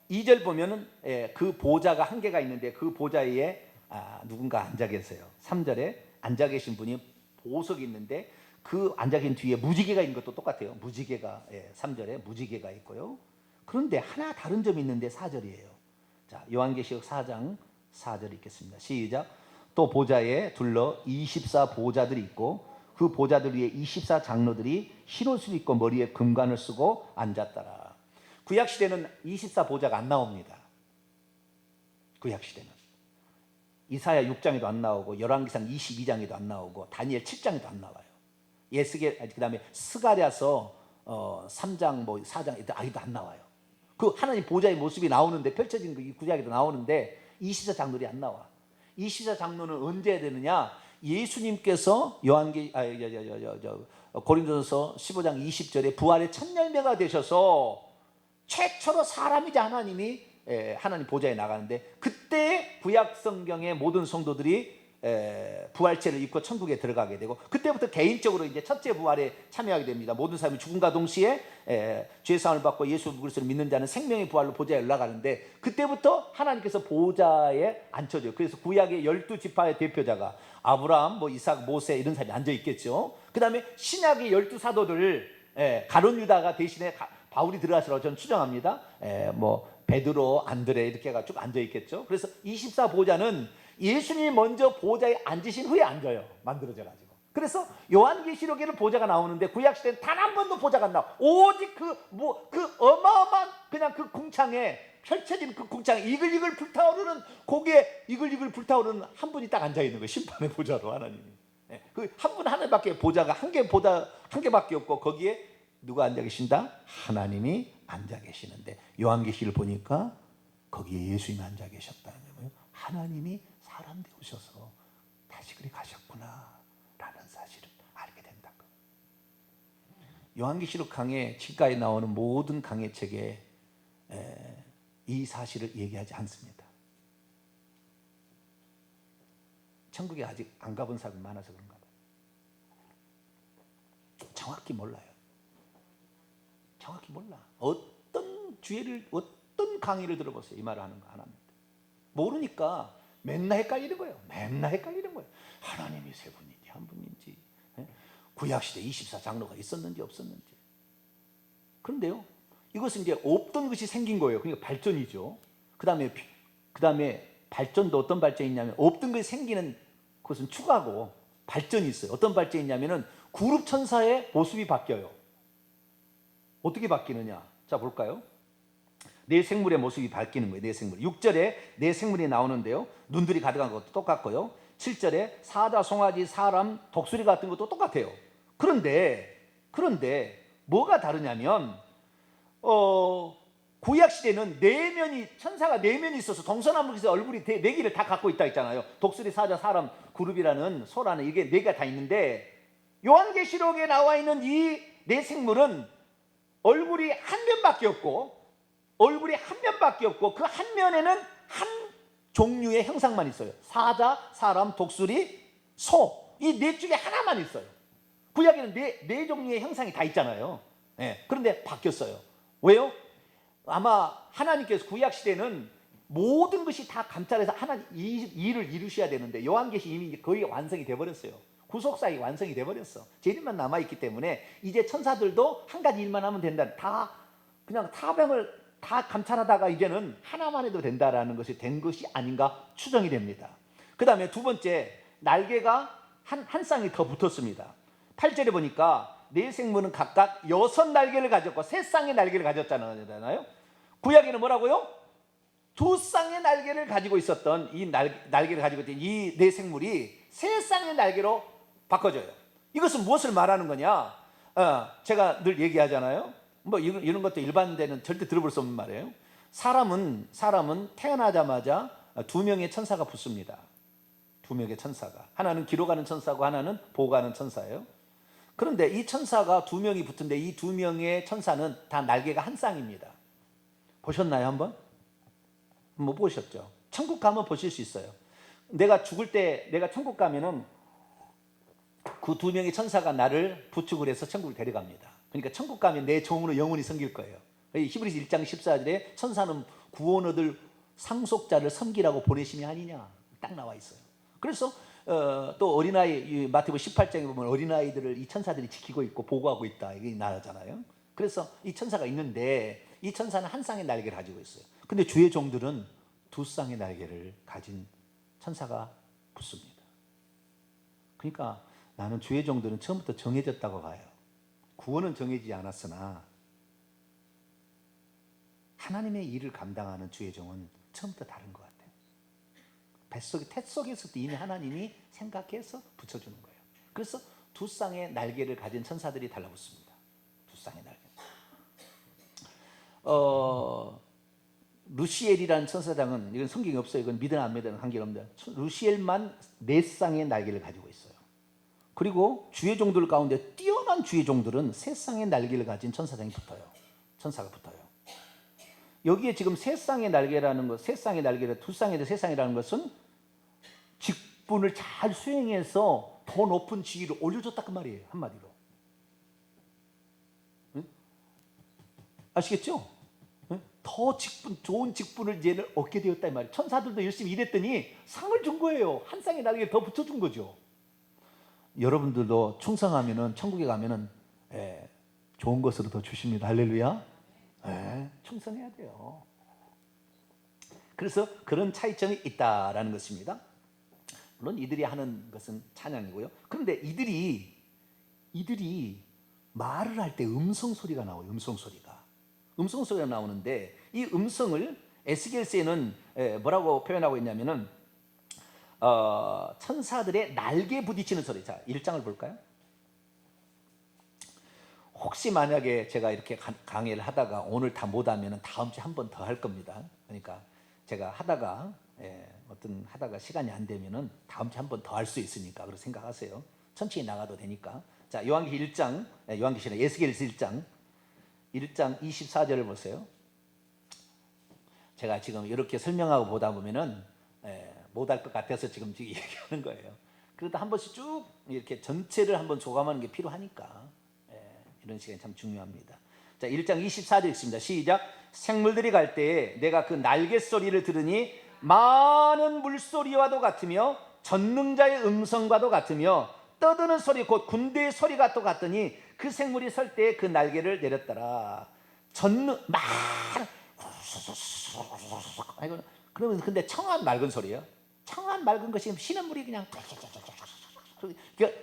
2절 보면은 그 보좌가 한 개가 있는데 그 보좌 위에 누군가 앉아 계세요. 3절에 앉아 계신 분이 보석이 있는데 그 앉아 계신 뒤에 무지개가 있는 것도 똑같아요. 무지개가 3절에 무지개가 있고요. 그런데 하나 다른 점이 있는데 4절이에요. 자, 요한계시록 4장 4절 읽겠습니다. 시작. 또 보좌에 둘러 24 보좌들이 있고 그 보좌들 위에 24 장로들이 흰옷을 입고 머리에 금관을 쓰고 앉았더라. 구약시대는 24 보좌가 안 나옵니다. 구약시대는 이사야 6장에도 안 나오고 열왕기상 22장에도 안 나오고 다니엘 7장에도 안 나와요. 예스겔, 그 다음에 스가랴서 3장 4장 아직도 안 나와요. 그 하나님 보좌의 모습이 나오는데, 펼쳐진 그 구약에도 나오는데 24 장로들이 안 나와. 24 장로는 언제 해야 되느냐? 예수님께서 고린도전서 15장 20절에 부활의 첫 열매가 되셔서 최초로 사람이자 하나님이 하나님 보좌에 나가는데, 그때 구약 성경의 모든 성도들이 부활체를 입고 천국에 들어가게 되고, 그때부터 개인적으로 이제 첫째 부활에 참여하게 됩니다. 모든 사람이 죽음과 동시에 죄 사함을 받고 예수 그리스도를 믿는 자는 생명의 부활로 보좌에 올라가는데, 그때부터 하나님께서 보좌에 앉혀져요. 그래서 구약의 12지파의 대표자가 아브라함, 이삭, 모세 이런 사람이 앉아 있겠죠. 그 다음에 신약의 12사도들 가룟 유다가 대신에 바울이 들어가시라고 저는 추정합니다. 베드로, 안드레 이렇게 쭉 앉아 있겠죠. 그래서 24 보좌는 예수님이 먼저 보좌에 앉으신 후에 앉아요. 만들어져 가지고. 그래서 요한계시록에는 보좌가 나오는데 구약시대는 단 한 번도 보좌가 안 나와. 오직 그 어마어마한 그냥 그 궁창에 펼쳐진 그 궁창에 이글이글 불타오르는, 거기에 이글이글 불타오르는 한 분이 딱 앉아 있는 거예요. 심판의 보좌로 하나님이. 그 한 분 하나밖에 보좌가 한 개밖에 없고, 거기에 누가 앉아 계신다? 하나님이 앉아 계시는데, 요한계시를 보니까 거기에 예수님이 앉아 계셨다는 거예요. 하나님이 사람 되오셔서 다시 그리 가셨구나 라는 사실을 알게 된다. 요한계시록 강해 칠가에 나오는 모든 강해책에 이 사실을 얘기하지 않습니다. 천국에 아직 안 가본 사람이 많아서 그런가 봐요. 정확히 몰라요. 정확히 몰라. 어떤 강의를 들어보세요. 이 말을 하는 거 하나입니다. 모르니까 맨날 헷갈리는 거예요. 하나님이 세 분인지 한 분인지, 구약시대 24 장로가 있었는지 없었는지. 그런데요, 이것은 이제 없던 것이 생긴 거예요. 그러니까 발전이죠. 그다음에 발전도 어떤 발전이 있냐면 없던 것이 생기는 그것은 추가고 발전이 있어요. 어떤 발전이 있냐면은 그룹 천사의 모습이 바뀌어요. 어떻게 바뀌느냐? 자, 볼까요? 네 생물의 모습이 바뀌는 거예요. 네 생물. 6절에 네 생물이 나오는데요. 눈들이 가득한 것도 똑같고요. 7절에 사자, 송아지, 사람, 독수리 같은 것도 똑같아요. 그런데 뭐가 다르냐면 구약 시대는 천사가 네 면이 있어서 동서남북에서 얼굴이 네 개를 다 갖고 있다 했잖아요. 독수리, 사자, 사람, 그룹이라는 소라는 이게 네 개가 다 있는데 요한계시록에 나와 있는 이 네 생물은 얼굴이 한 면밖에 없고 그 한 면에는 한 종류의 형상만 있어요. 사자, 사람, 독수리, 소. 이 네 중에 하나만 있어요. 구약에는 네 종류의 형상이 다 있잖아요. 그런데 바뀌었어요. 왜요? 아마 하나님께서 구약 시대는 모든 것이 다 감찰해서 하나님 일을 이루셔야 되는데 요한계시 이미 거의 완성이 돼버렸어요. 구속사역이 완성이 돼버렸어. 재림만 남아있기 때문에 이제 천사들도 한 가지 일만 하면 된다. 그냥 타병을 다 감찰하다가 이제는 하나만 해도 된다라는 것이 된 것이 아닌가 추정이 됩니다. 그 다음에 두 번째, 날개가 한 쌍이 더 붙었습니다. 8절에 보니까 네 생물은 각각 6날개를 가졌고 3쌍의 날개를 가졌잖아요. 구약에는 뭐라고요? 2쌍의 날개를 가지고 있었던 이 날개를 가지고 있던 이 네 생물이 3쌍의 날개로 바꿔져요. 이것은 무엇을 말하는 거냐? 제가 늘 얘기하잖아요. 뭐 이런 것도 일반인들은 절대 들어볼 수 없는 말이에요. 사람은 태어나자마자 2명의 천사가 붙습니다. 2명의 천사가. 하나는 기록하는 천사고 하나는 보호하는 천사예요. 그런데 이 천사가 2명이 붙은데 이 2명의 천사는 다 날개가 한 쌍입니다. 보셨나요, 한번? 못 보셨죠? 천국 가면 보실 수 있어요. 내가 죽을 때 내가 천국 가면은 그 2명의 천사가 나를 부축을 해서 천국을 데려갑니다. 그러니까 천국 가면 내 종으로 영원히 섬길 거예요. 히브리서 1장 14절에 천사는 구원 얻을 상속자를 섬기라고 보내심이 아니냐 딱 나와 있어요. 그래서 또 어린아이 마태복음 18장에 보면 어린아이들을 이 천사들이 지키고 있고 보호하고 있다 이게 나오잖아요. 그래서 이 천사가 있는데 이 천사는 한 쌍의 날개를 가지고 있어요. 근데 주의 종들은 2쌍의 날개를 가진 천사가 붙습니다. 그러니까 나는 주의 종들은 처음부터 정해졌다고 봐요. 구원은 정해지지 않았으나 하나님의 일을 감당하는 주의 종은 처음부터 다른 것 같아요. 뱃 속에서도 이미 하나님이 생각해서 붙여주는 거예요. 그래서 2쌍의 날개를 가진 천사들이 달라붙습니다. 2쌍의 날개. 루시엘이라는 천사장은 이건 성경이 없어요. 이건 믿으나 안 믿으나 관계없는데 루시엘만 4쌍의 날개를 가지고 있어요. 그리고 주의 종들 가운데 뛰어난 주의 종들은 3쌍의 날개를 가진 천사장이 붙어요. 천사가 붙어요. 여기에 지금 3쌍의 날개라는 것, 3쌍의 날개라 2쌍에서 3쌍이라는 것은 직분을 잘 수행해서 더 높은 지위를 올려줬다 그 말이에요. 한마디로. 응? 아시겠죠? 응? 더 좋은 직분을 이제는 얻게 되었다 이 말이에요. 천사들도 열심히 일했더니 상을 준 거예요. 한 쌍의 날개를 더 붙여준 거죠. 여러분들도 충성하면은 천국에 가면은 좋은 것으로 더 주십니다. 할렐루야. 충성해야 돼요. 그래서 그런 차이점이 있다라는 것입니다. 물론 이들이 하는 것은 찬양이고요. 그런데 이들이 말을 할 때 음성 소리가 나와요. 음성 소리가 나오는데 이 음성을 에스겔서에는 뭐라고 표현하고 있냐면은 천사들의 날개 부딪히는 소리. 자, 1장을 볼까요? 혹시 만약에 제가 이렇게 강의를 하다가 오늘 다 못하면 다음 주에 한 번 더 할 겁니다. 그러니까 제가 하다가 시간이 안 되면은 다음 주에 한 번 더 할 수 있으니까 그렇게 생각하세요. 천천히 나가도 되니까. 자, 요한계시 1장, 요한계시는 에스겔서 1장 24절을 보세요. 제가 지금 이렇게 설명하고 보다 보면은 못할 것 같아서 지금 얘기하는 거예요. 그래도 한 번씩 쭉 이렇게 전체를 한번 조감하는 게 필요하니까 이런 시간이 참 중요합니다. 자, 1장 24절 읽습니다. 시작. 생물들이 갈 때에 내가 그 날개 소리를 들으니 많은 물소리와도 같으며 전능자의 음성과도 같으며 떠드는 소리 곧 군대의 소리가 또 같더니 그 생물이 설 때에 그 날개를 내렸더라. 젓는 막 그러면 근데 청한 맑은 소리예요. 청한 맑은 것이 신음물이 그냥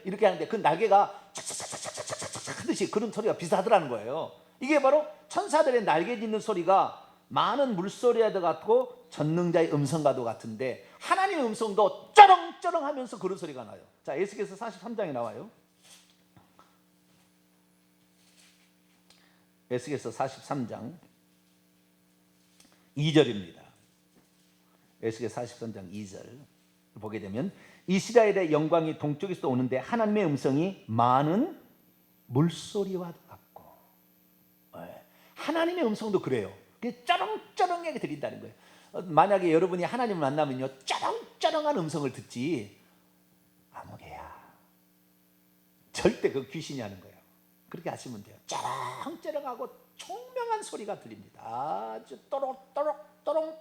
이렇게 하는데 그 날개가 착착착착착착착 하듯이 그런 소리가 비슷하더라는 거예요. 이게 바로 천사들의 날개 짖는 소리가 많은 물소리와도 같고 전능자의 음성과도 같은데 하나님의 음성도 쩌렁쩌렁 하면서 그런 소리가 나요. 자, 에스겔서 43장에 나와요. 에스겔서 43장 2절입니다. 에스겔 43장 2절 보게 되면 이스라엘의 영광이 동쪽에서 오는데 하나님의 음성이 많은 물소리와 같고, 하나님의 음성도 그래요. 쩌렁쩌렁하게 들린다는 거예요. 만약에 여러분이 하나님을 만나면요, 쩌렁쩌렁한 음성을 듣지 아무개야 절대 그 귀신이 하는 거예요. 그렇게 하시면 돼요. 쩌렁쩌렁하고 총명한 소리가 들립니다. 아주 또록또록또록또록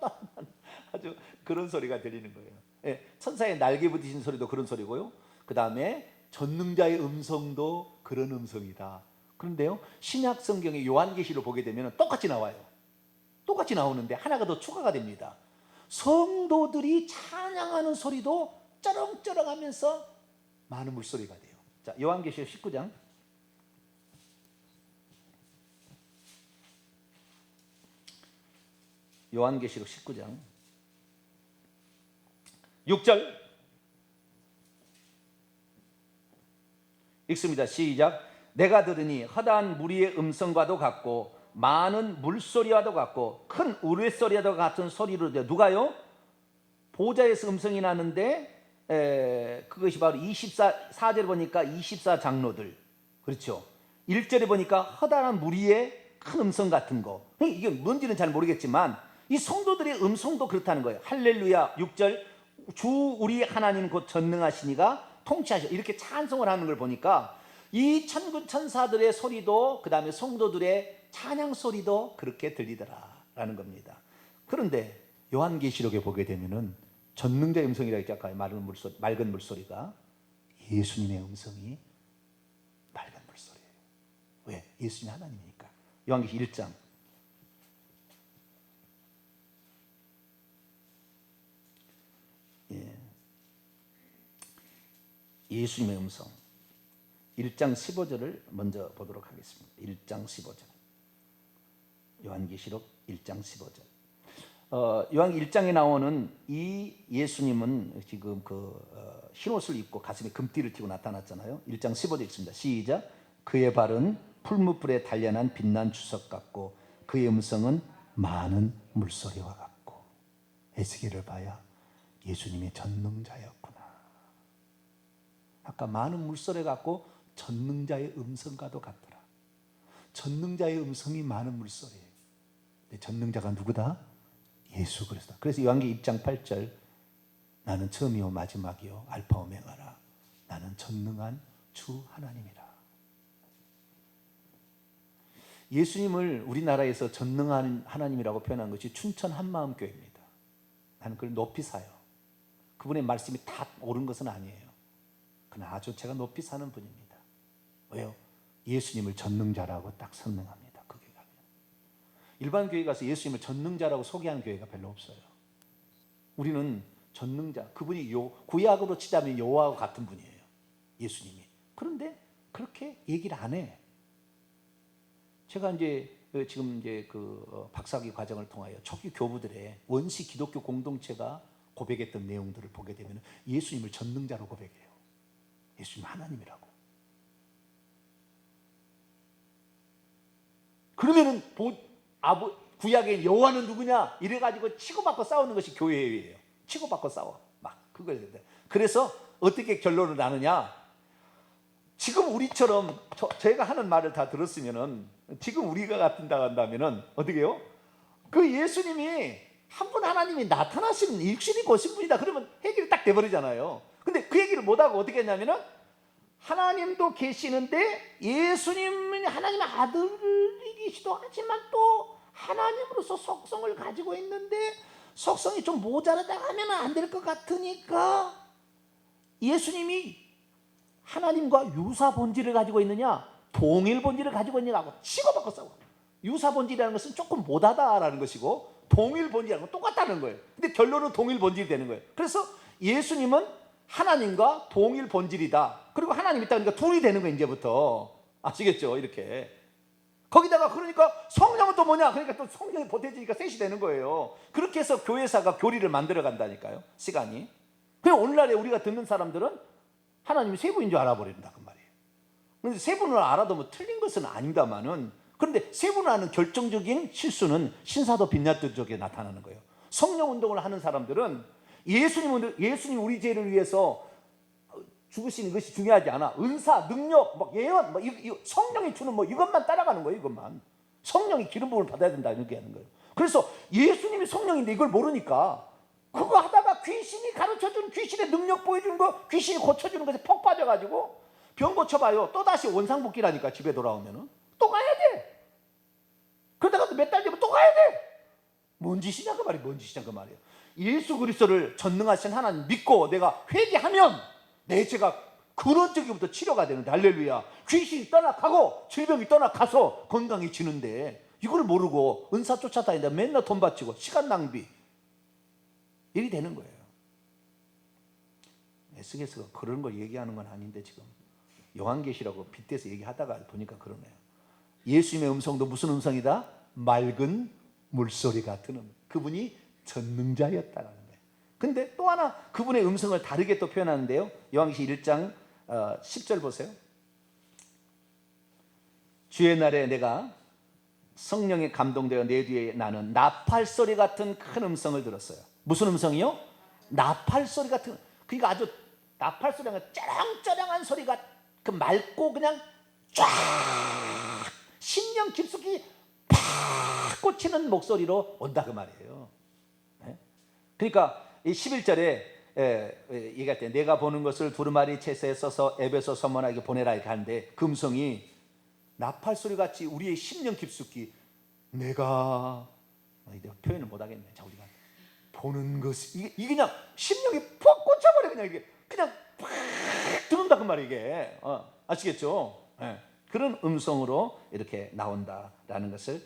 아주 그런 소리가 들리는 거예요. 예, 천사의 날개 붙이신 소리도 그런 소리고요. 그 다음에 전능자의 음성도 그런 음성이다. 그런데요, 신약 성경의 요한계시를 보게 되면 똑같이 나와요. 똑같이 나오는데 하나가 더 추가가 됩니다. 성도들이 찬양하는 소리도 쩌렁쩌렁하면서 많은 물소리가 돼요. 자, 요한계시록 19장 요한계시록 19장 6절 읽습니다. 시작. 내가 들으니 허다한 무리의 음성과도 같고 많은 물소리와도 같고 큰 우레소리와도 같은 소리로 누가요? 보좌에서 음성이 나는데 그것이 바로 4절에 보니까 24장로들, 그렇죠. 1절에 보니까 허다한 무리의 큰 음성 같은 거. 이게 뭔지는 잘 모르겠지만 이 성도들의 음성도 그렇다는 거예요. 할렐루야 6절 주 우리 하나님 곧 전능하시니가 통치하셔, 이렇게 찬송을 하는 걸 보니까 이 천군 천사들의 소리도 그 다음에 성도들의 찬양 소리도 그렇게 들리더라라는 겁니다. 그런데 요한계시록에 보게 되면은 전능자의 음성이라고 했죠. 아까 맑은 물소리가 예수님의 음성이 맑은 물소리예요. 왜? 예수님이 하나님이니까. 요한계시 1장 예수님의 음성 1장 15절을 먼저 보도록 하겠습니다. 1장 15절 요한계시록 1장 15절 요한 1장에 나오는 이 예수님은 지금 흰옷을 입고 가슴에 금띠를 띠고 나타났잖아요. 1장 15절 읽습니다. 시작. 그의 발은 풀무불에 단련한 빛난 주석 같고 그의 음성은 많은 물소리와 같고. 에스겔을 봐야 예수님이 전능자였구나. 아까 많은 물소리 같고 전능자의 음성과도 같더라. 전능자의 음성이 많은 물소리예요. 전능자가 누구다? 예수 그리스도. 그래서 요한계시록 1장 8절 나는 처음이요 마지막이요 알파 오메가라. 나는 전능한 주 하나님이라. 예수님을 우리나라에서 전능한 하나님이라고 표현한 것이 춘천 한마음교회입니다. 나는 그걸 높이 사요. 그분의 말씀이 다 옳은 것은 아니에요. 그러나 아주 제가 높이 사는 분입니다. 왜요? 예수님을 전능자라고 딱 설명합니다. 거기 가면. 일반 교회 가서 예수님을 전능자라고 소개하는 교회가 별로 없어요. 우리는 전능자, 그분이 구약으로 치자면 여호와와 같은 분이에요. 예수님이. 그런데 그렇게 얘기를 안 해. 제가 지금 박사학위 과정을 통하여 초기 교부들의 원시 기독교 공동체가 고백했던 내용들을 보게 되면 예수님을 전능자로 고백해요. 예수님 하나님이라고. 그러면은 구약의 여호와는 누구냐 이래가지고 치고받고 싸우는 것이 교회예요. 치고받고 싸워. 막 그걸. 그래서 어떻게 결론을 나느냐? 지금 우리처럼 제가 하는 말을 다 들었으면은 지금 우리가 같은다 한다면은 어떻게 해요? 그 예수님이 한 분 하나님이 나타나신 육신이 고신 분이다 그러면 해결이 딱 돼버리잖아요. 근데 그 얘기를 못하고 어떻게 했냐면은 하나님도 계시는데 예수님은 하나님의 아들이기도 하지만 또 하나님으로서 속성을 가지고 있는데 속성이 좀 모자라다 하면 안 될 것 같으니까 예수님이 하나님과 유사 본질을 가지고 있느냐 동일 본질을 가지고 있느냐 하고 치고받고 싸워. 유사 본질이라는 것은 조금 못하다라는 것이고 동일 본질이라는 건 똑같다는 거예요. 근데 결론은 동일 본질이 되는 거예요. 그래서 예수님은 하나님과 동일 본질이다. 그리고 하나님이 있다 그러니까 둘이 되는 거예요. 이제부터 아시겠죠? 이렇게 거기다가 그러니까 성령은 또 뭐냐? 그러니까 또 성령이 보태지니까 셋이 되는 거예요. 그렇게 해서 교회사가 교리를 만들어 간다니까요. 시간이. 그냥 오늘날에 우리가 듣는 사람들은 하나님이 세 분인 줄 알아버린다 그 말이에요. 그런데 세 분을 알아도 뭐 틀린 것은 아닙니다만은, 그런데 세 분을 아는 결정적인 실수는 신사도 빈야트 쪽에 나타나는 거예요. 성령 운동을 하는 사람들은 예수님 우리 죄를 위해서 죽으시는 것이 중요하지 않아. 은사, 능력, 막 예언, 막 성령이 주는 뭐 이것만 따라가는 거예요. 이것만. 성령이 기름 부음을 받아야 된다 이렇게 하는 거예요. 그래서 예수님이 성령인데 이걸 모르니까 그거 하다가 귀신이 가르쳐주는, 귀신의 능력 보여주는 거, 귀신이 고쳐주는 것에 퍽 빠져가지고 병 고쳐봐요. 또다시 원상복귀라니까. 집에 돌아오면은 또 가야 돼. 그러다가 몇 달 되면 또 가야 돼. 뭔 짓이냐 그 말이에요. 뭔 짓이냐 그 말이에요. 예수 그리스도를 전능하신 하나님 믿고 내가 회개하면 내 죄가 근원적이부터 치료가 되는데, 할렐루야. 귀신이 떠나가고 질병이 떠나가서 건강해지는데 이걸 모르고 은사 쫓아다니다 맨날 돈 바치고 시간 낭비 일이 되는 거예요. 에스겔서가 그런 걸 얘기하는 건 아닌데 지금 요한계시라고 빗대서 얘기하다가 보니까 그러네요. 예수님의 음성도 무슨 음성이다? 맑은 물소리 같은 그분이 전능자였다라는 거예요. 근데 또 하나 그분의 음성을 다르게 또 표현하는데요. 요한계시 1장 10절 보세요. 주의 날에 내가 성령에 감동되어 내 뒤에 나는 나팔소리 같은 큰 음성을 들었어요. 무슨 음성이요? 나팔소리 같은. 그러니까 아주 나팔소리가 쩌렁쩌렁한 소리가 그 맑고 그냥 쫙 심령 깊숙이 팍 꽂히는 목소리로 온다 그 말이에요. 그러니까 이 11절에 얘기할 때 내가 보는 것을 두루마리 채서에 써서 에베소 서문에게 보내라 이렇게 하는데 그 음성이 나팔소리 같이 우리의 심령 깊숙이 내가 표현을 못하겠네. 자, 우리가 보는 것이 이게 그냥 심령이 푹 꽂혀버려. 그냥 이게 그냥 팍 들어온다 그 말이에요. 이게 아시겠죠? 그런 음성으로 이렇게 나온다라는 것을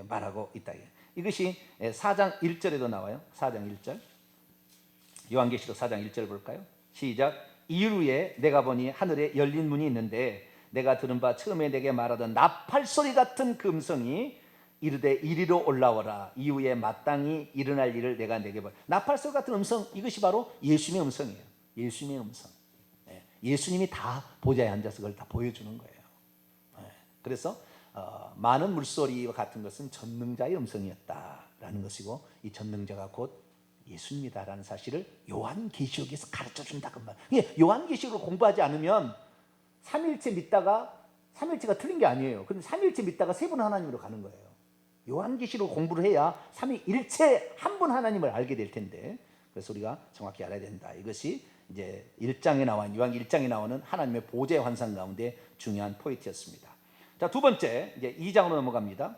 말하고 있다. 이것이 4장 1절에도 나와요. 4장 1절. 요한계시록 4장 1절 볼까요? 시작. 이후에 내가 보니 하늘에 열린 문이 있는데 내가 들은 바 처음에 내게 말하던 나팔소리 같은 그 음성이 이르되 이리로 올라오라. 이후에 마땅히 일어날 일을 내가 내게 보여. 나팔소리 같은 음성, 이것이 바로 예수님의 음성이에요. 예수님의 음성. 예수님이 다 보좌에 앉아서 그걸 다 보여주는 거예요. 그래서 많은 물소리와 같은 것은 전능자의 음성이었다라는 것이고 이 전능자가 곧 예수님이다라는 사실을 요한계시록에서 가르쳐준다 그 말. 요한계시록을 공부하지 않으면 삼일체 믿다가 삼일체가 틀린 게 아니에요. 근데 삼일체 믿다가 세 분 하나님으로 가는 거예요. 요한계시록 공부를 해야 삼위일체 한 분 하나님을 알게 될 텐데, 그래서 우리가 정확히 알아야 된다. 이것이 이제 1장에 나와 요한 1장에 나오는 하나님의 보좌의 환상 가운데 중요한 포인트였습니다. 자, 두 번째 이제 2장으로 넘어갑니다.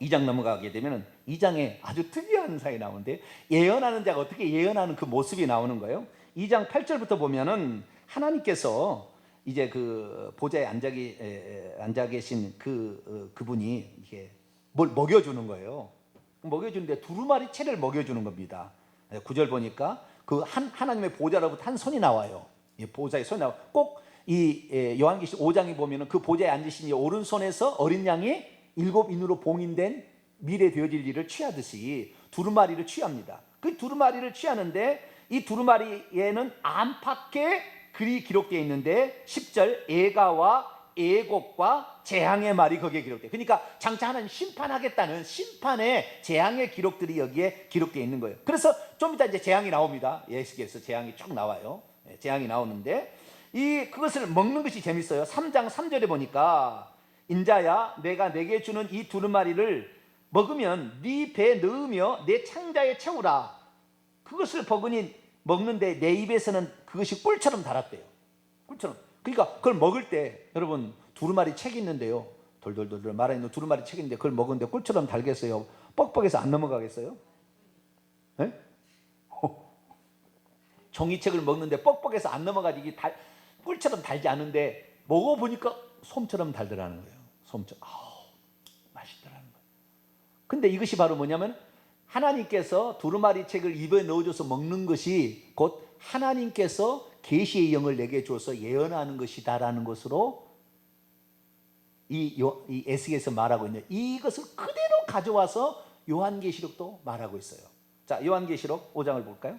2장 넘어가게 되면 2장에 아주 특이한 사이 나오는데 예언하는 자가 어떻게 예언하는 그 모습이 나오는 거예요. 2장 8절부터 보면은 하나님께서 이제 그 보좌에 앉아 계신 그분이 이게 뭘 먹여주는 거예요. 먹여주는데 두루마리 채를 먹여주는 겁니다. 9절 보니까 그 하나님의 보좌로부터 한 손이 나와요. 보좌의 손이 나와. 꼭 이 요한계시록 5장에 보면은 그 보좌에 앉으신 이 오른손에서 어린 양이 7인으로 봉인된 미래 되어질 일을 취하듯이 두루마리를 취합니다. 그 두루마리를 취하는데 이 두루마리에는 안팎에 글이 기록되어 있는데 10절 애가와 애곡과 재앙의 말이 거기에 기록돼요. 그러니까 장차 하나님 심판하겠다는 심판의 재앙의 기록들이 여기에 기록되어 있는 거예요. 그래서 좀 이따 이제 재앙이 나옵니다. 예수께서 재앙이 쭉 나와요. 재앙이 나오는데 그것을 먹는 것이 재밌어요. 3장 3절에 보니까 인자야 내가 내게 주는 이 두루마리를 먹으면 네 배에 넣으며 내 창자에 채우라. 그것을 버거니 먹는데 내 입에서는 그것이 꿀처럼 달았대요. 꿀처럼. 그러니까 그걸 먹을 때 여러분 두루마리 책이 있는데요. 돌돌돌돌 말아있는 두루마리 책이 있는데 그걸 먹었는데 꿀처럼 달겠어요? 뻑뻑해서 안 넘어가겠어요? 네? 종이책을 먹는데 뻑뻑해서 안 넘어가지 이게 꿀처럼 달지 않은데 먹어보니까 솜처럼 달더라는 거예요. 솜처럼. 근데 이것이 바로 뭐냐면 하나님께서 두루마리 책을 입에 넣어줘서 먹는 것이 곧 하나님께서 계시의 영을 내게 줘서 예언하는 것이다라는 것으로 이 에스겔에서 말하고 있는 이것을 그대로 가져와서 요한계시록도 말하고 있어요. 자, 요한계시록 5장을 볼까요?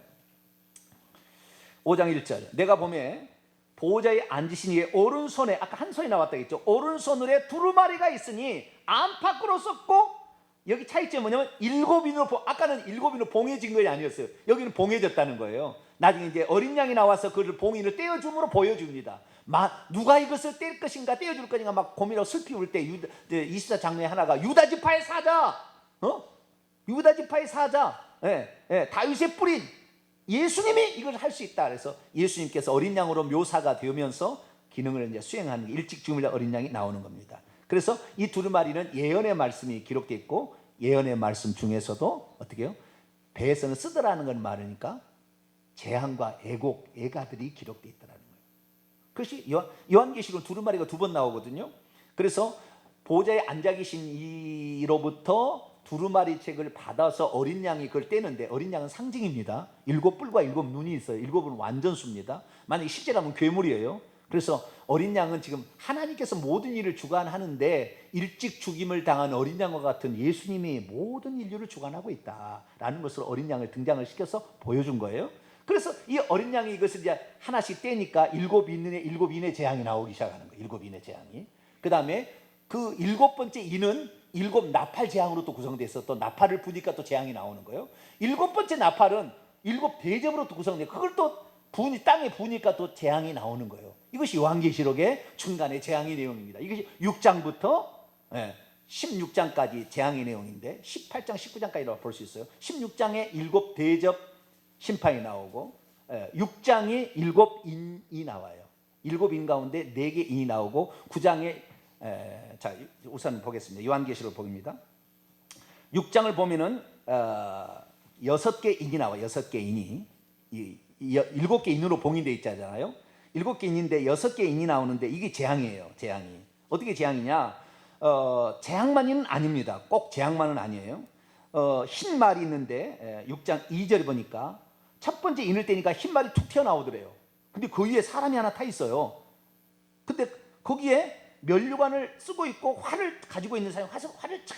5장 1절. 내가 보매 보호자의 앉으신 이의 오른손에, 아까 한 손이 나왔다 했죠. 오른손에 두루마리가 있으니 안팎으로 썼고, 여기 차이점이 뭐냐면 일곱 인으로, 아까는 일곱 인으로 봉해진 것이 아니었어요. 여기는 봉해졌다는 거예요. 나중에 이제 어린 양이 나와서 그를 봉인을 떼어줌으로 보여줍니다. 누가 이것을 뗄 것인가, 떼어줄 것인가 막 고민하고 슬피 울 때 24장로의 하나가 유다 지파의 사자, 유다 지파의 사자, 다윗의 뿌린 예수님이 이걸 할 수 있다. 그래서 예수님께서 어린 양으로 묘사가 되면서 기능을 이제 수행하는, 일찍 죽음을 어린 양이 나오는 겁니다. 그래서 이 두루마리는 예언의 말씀이 기록되어 있고, 예언의 말씀 중에서도 어떻게 해요? 배에서는 쓰더라는 걸 말하니까 재앙과 애곡, 애가들이 기록되어 있더라는 거예요. 그것이 요한계시록 두루마리가 2번 나오거든요. 그래서 보호자에 앉아 계신 이로부터 두루마리 책을 받아서 어린 양이 그걸 떼는데, 어린 양은 상징입니다. 7뿔과 7눈이 있어요. 7은 완전수입니다. 만약에 실제라면 괴물이에요. 그래서 어린 양은 지금 하나님께서 모든 일을 주관하는데 일찍 죽임을 당한 어린 양과 같은 예수님이 모든 인류를 주관하고 있다라는 것으로 어린 양을 등장을 시켜서 보여준 거예요. 그래서 이 어린 양이 이것을 이제 하나씩 떼니까 7인의 재앙이 나오기 시작하는 거예요. 7인의 재앙이. 그 다음에 그 7번째 인은 7 나팔 재앙으로 또 구성돼서 또 나팔을 부니까 또 재앙이 나오는 거예요. 7번째 나팔은 7 대접으로 또 구성돼요. 그걸 또 땅에 부니까 또 재앙이 나오는 거예요. 이것이 요한계시록의 중간의 재앙의 내용입니다. 이것이 6장부터 16장까지 재앙의 내용인데, 18장, 19장까지라고 볼 수 있어요. 16장에 7 대접 심판이 나오고, 6장에 7인이 나와요. 7인 가운데 4개 인이 나오고, 9장에 자, 우선 보겠습니다. 요한계시록 봅니다. 6장을 보면은 6개 인이 나와요. 6개 인이 7개 인으로 봉인되어 있잖아요. 7개 인인데 6개 인이 나오는데 이게 재앙이에요. 재앙이 어떻게 재앙이냐? 재앙만은 아닙니다. 꼭 재앙만은 아니에요. 흰 말이 있는데 6장 2절에 보니까 첫 번째 인을 떼니까 흰 말이 툭 튀어나오더래요. 근데 그 위에 사람이 하나 타 있어요. 근데 거기에 면류관을 쓰고 있고 활을 가지고 있는 사람이 활을 쫙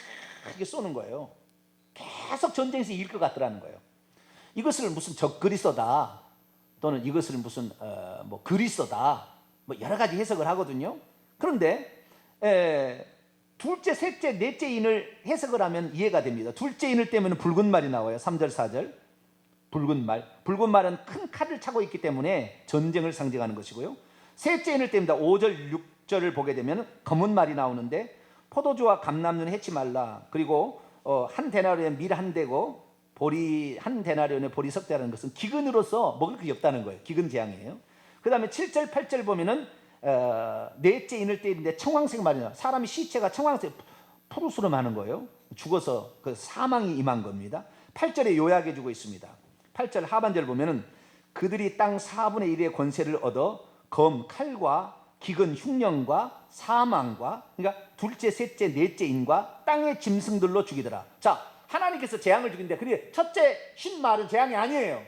쏘는 거예요. 계속 전쟁에서 이길 것 같더라는 거예요. 이것을 무슨 적그리스도다, 또는 이것을 무슨 뭐 그리스도다, 뭐 여러 가지 해석을 하거든요. 그런데 둘째, 셋째, 넷째 인을 해석을 하면 이해가 됩니다. 둘째 인을 떼면 붉은 말이 나와요. 3절, 4절. 붉은 말. 붉은 말은 큰 칼을 차고 있기 때문에 전쟁을 상징하는 것이고요. 셋째 인을 뗍니다. 5절, 6절을 보게 되면 검은 말이 나오는데, 포도주와 감람류는 해치 말라. 그리고 한 데나리온에 밀 한 대고 보리 한 데나리온에 보리 석 대라는 것은 기근으로서 먹을 것이 없다는 거예요. 기근 재앙이에요. 그 다음에 7절, 8절 보면은 넷째 인을 떼는데 청황색 말이 나와요. 사람이 시체가 청황색 푸르스름하는 거예요. 죽어서 그 사망이 임한 겁니다. 8절에 요약해 주고 있습니다. 8절 하반절 보면은 그들이 땅 4분의 1의 권세를 얻어 검, 칼과 기근, 흉년과 사망과, 그러니까 둘째, 셋째, 넷째 인과 땅의 짐승들로 죽이더라. 자, 하나님께서 재앙을 죽인데, 그게 첫째 흰 말은 재앙이 아니에요.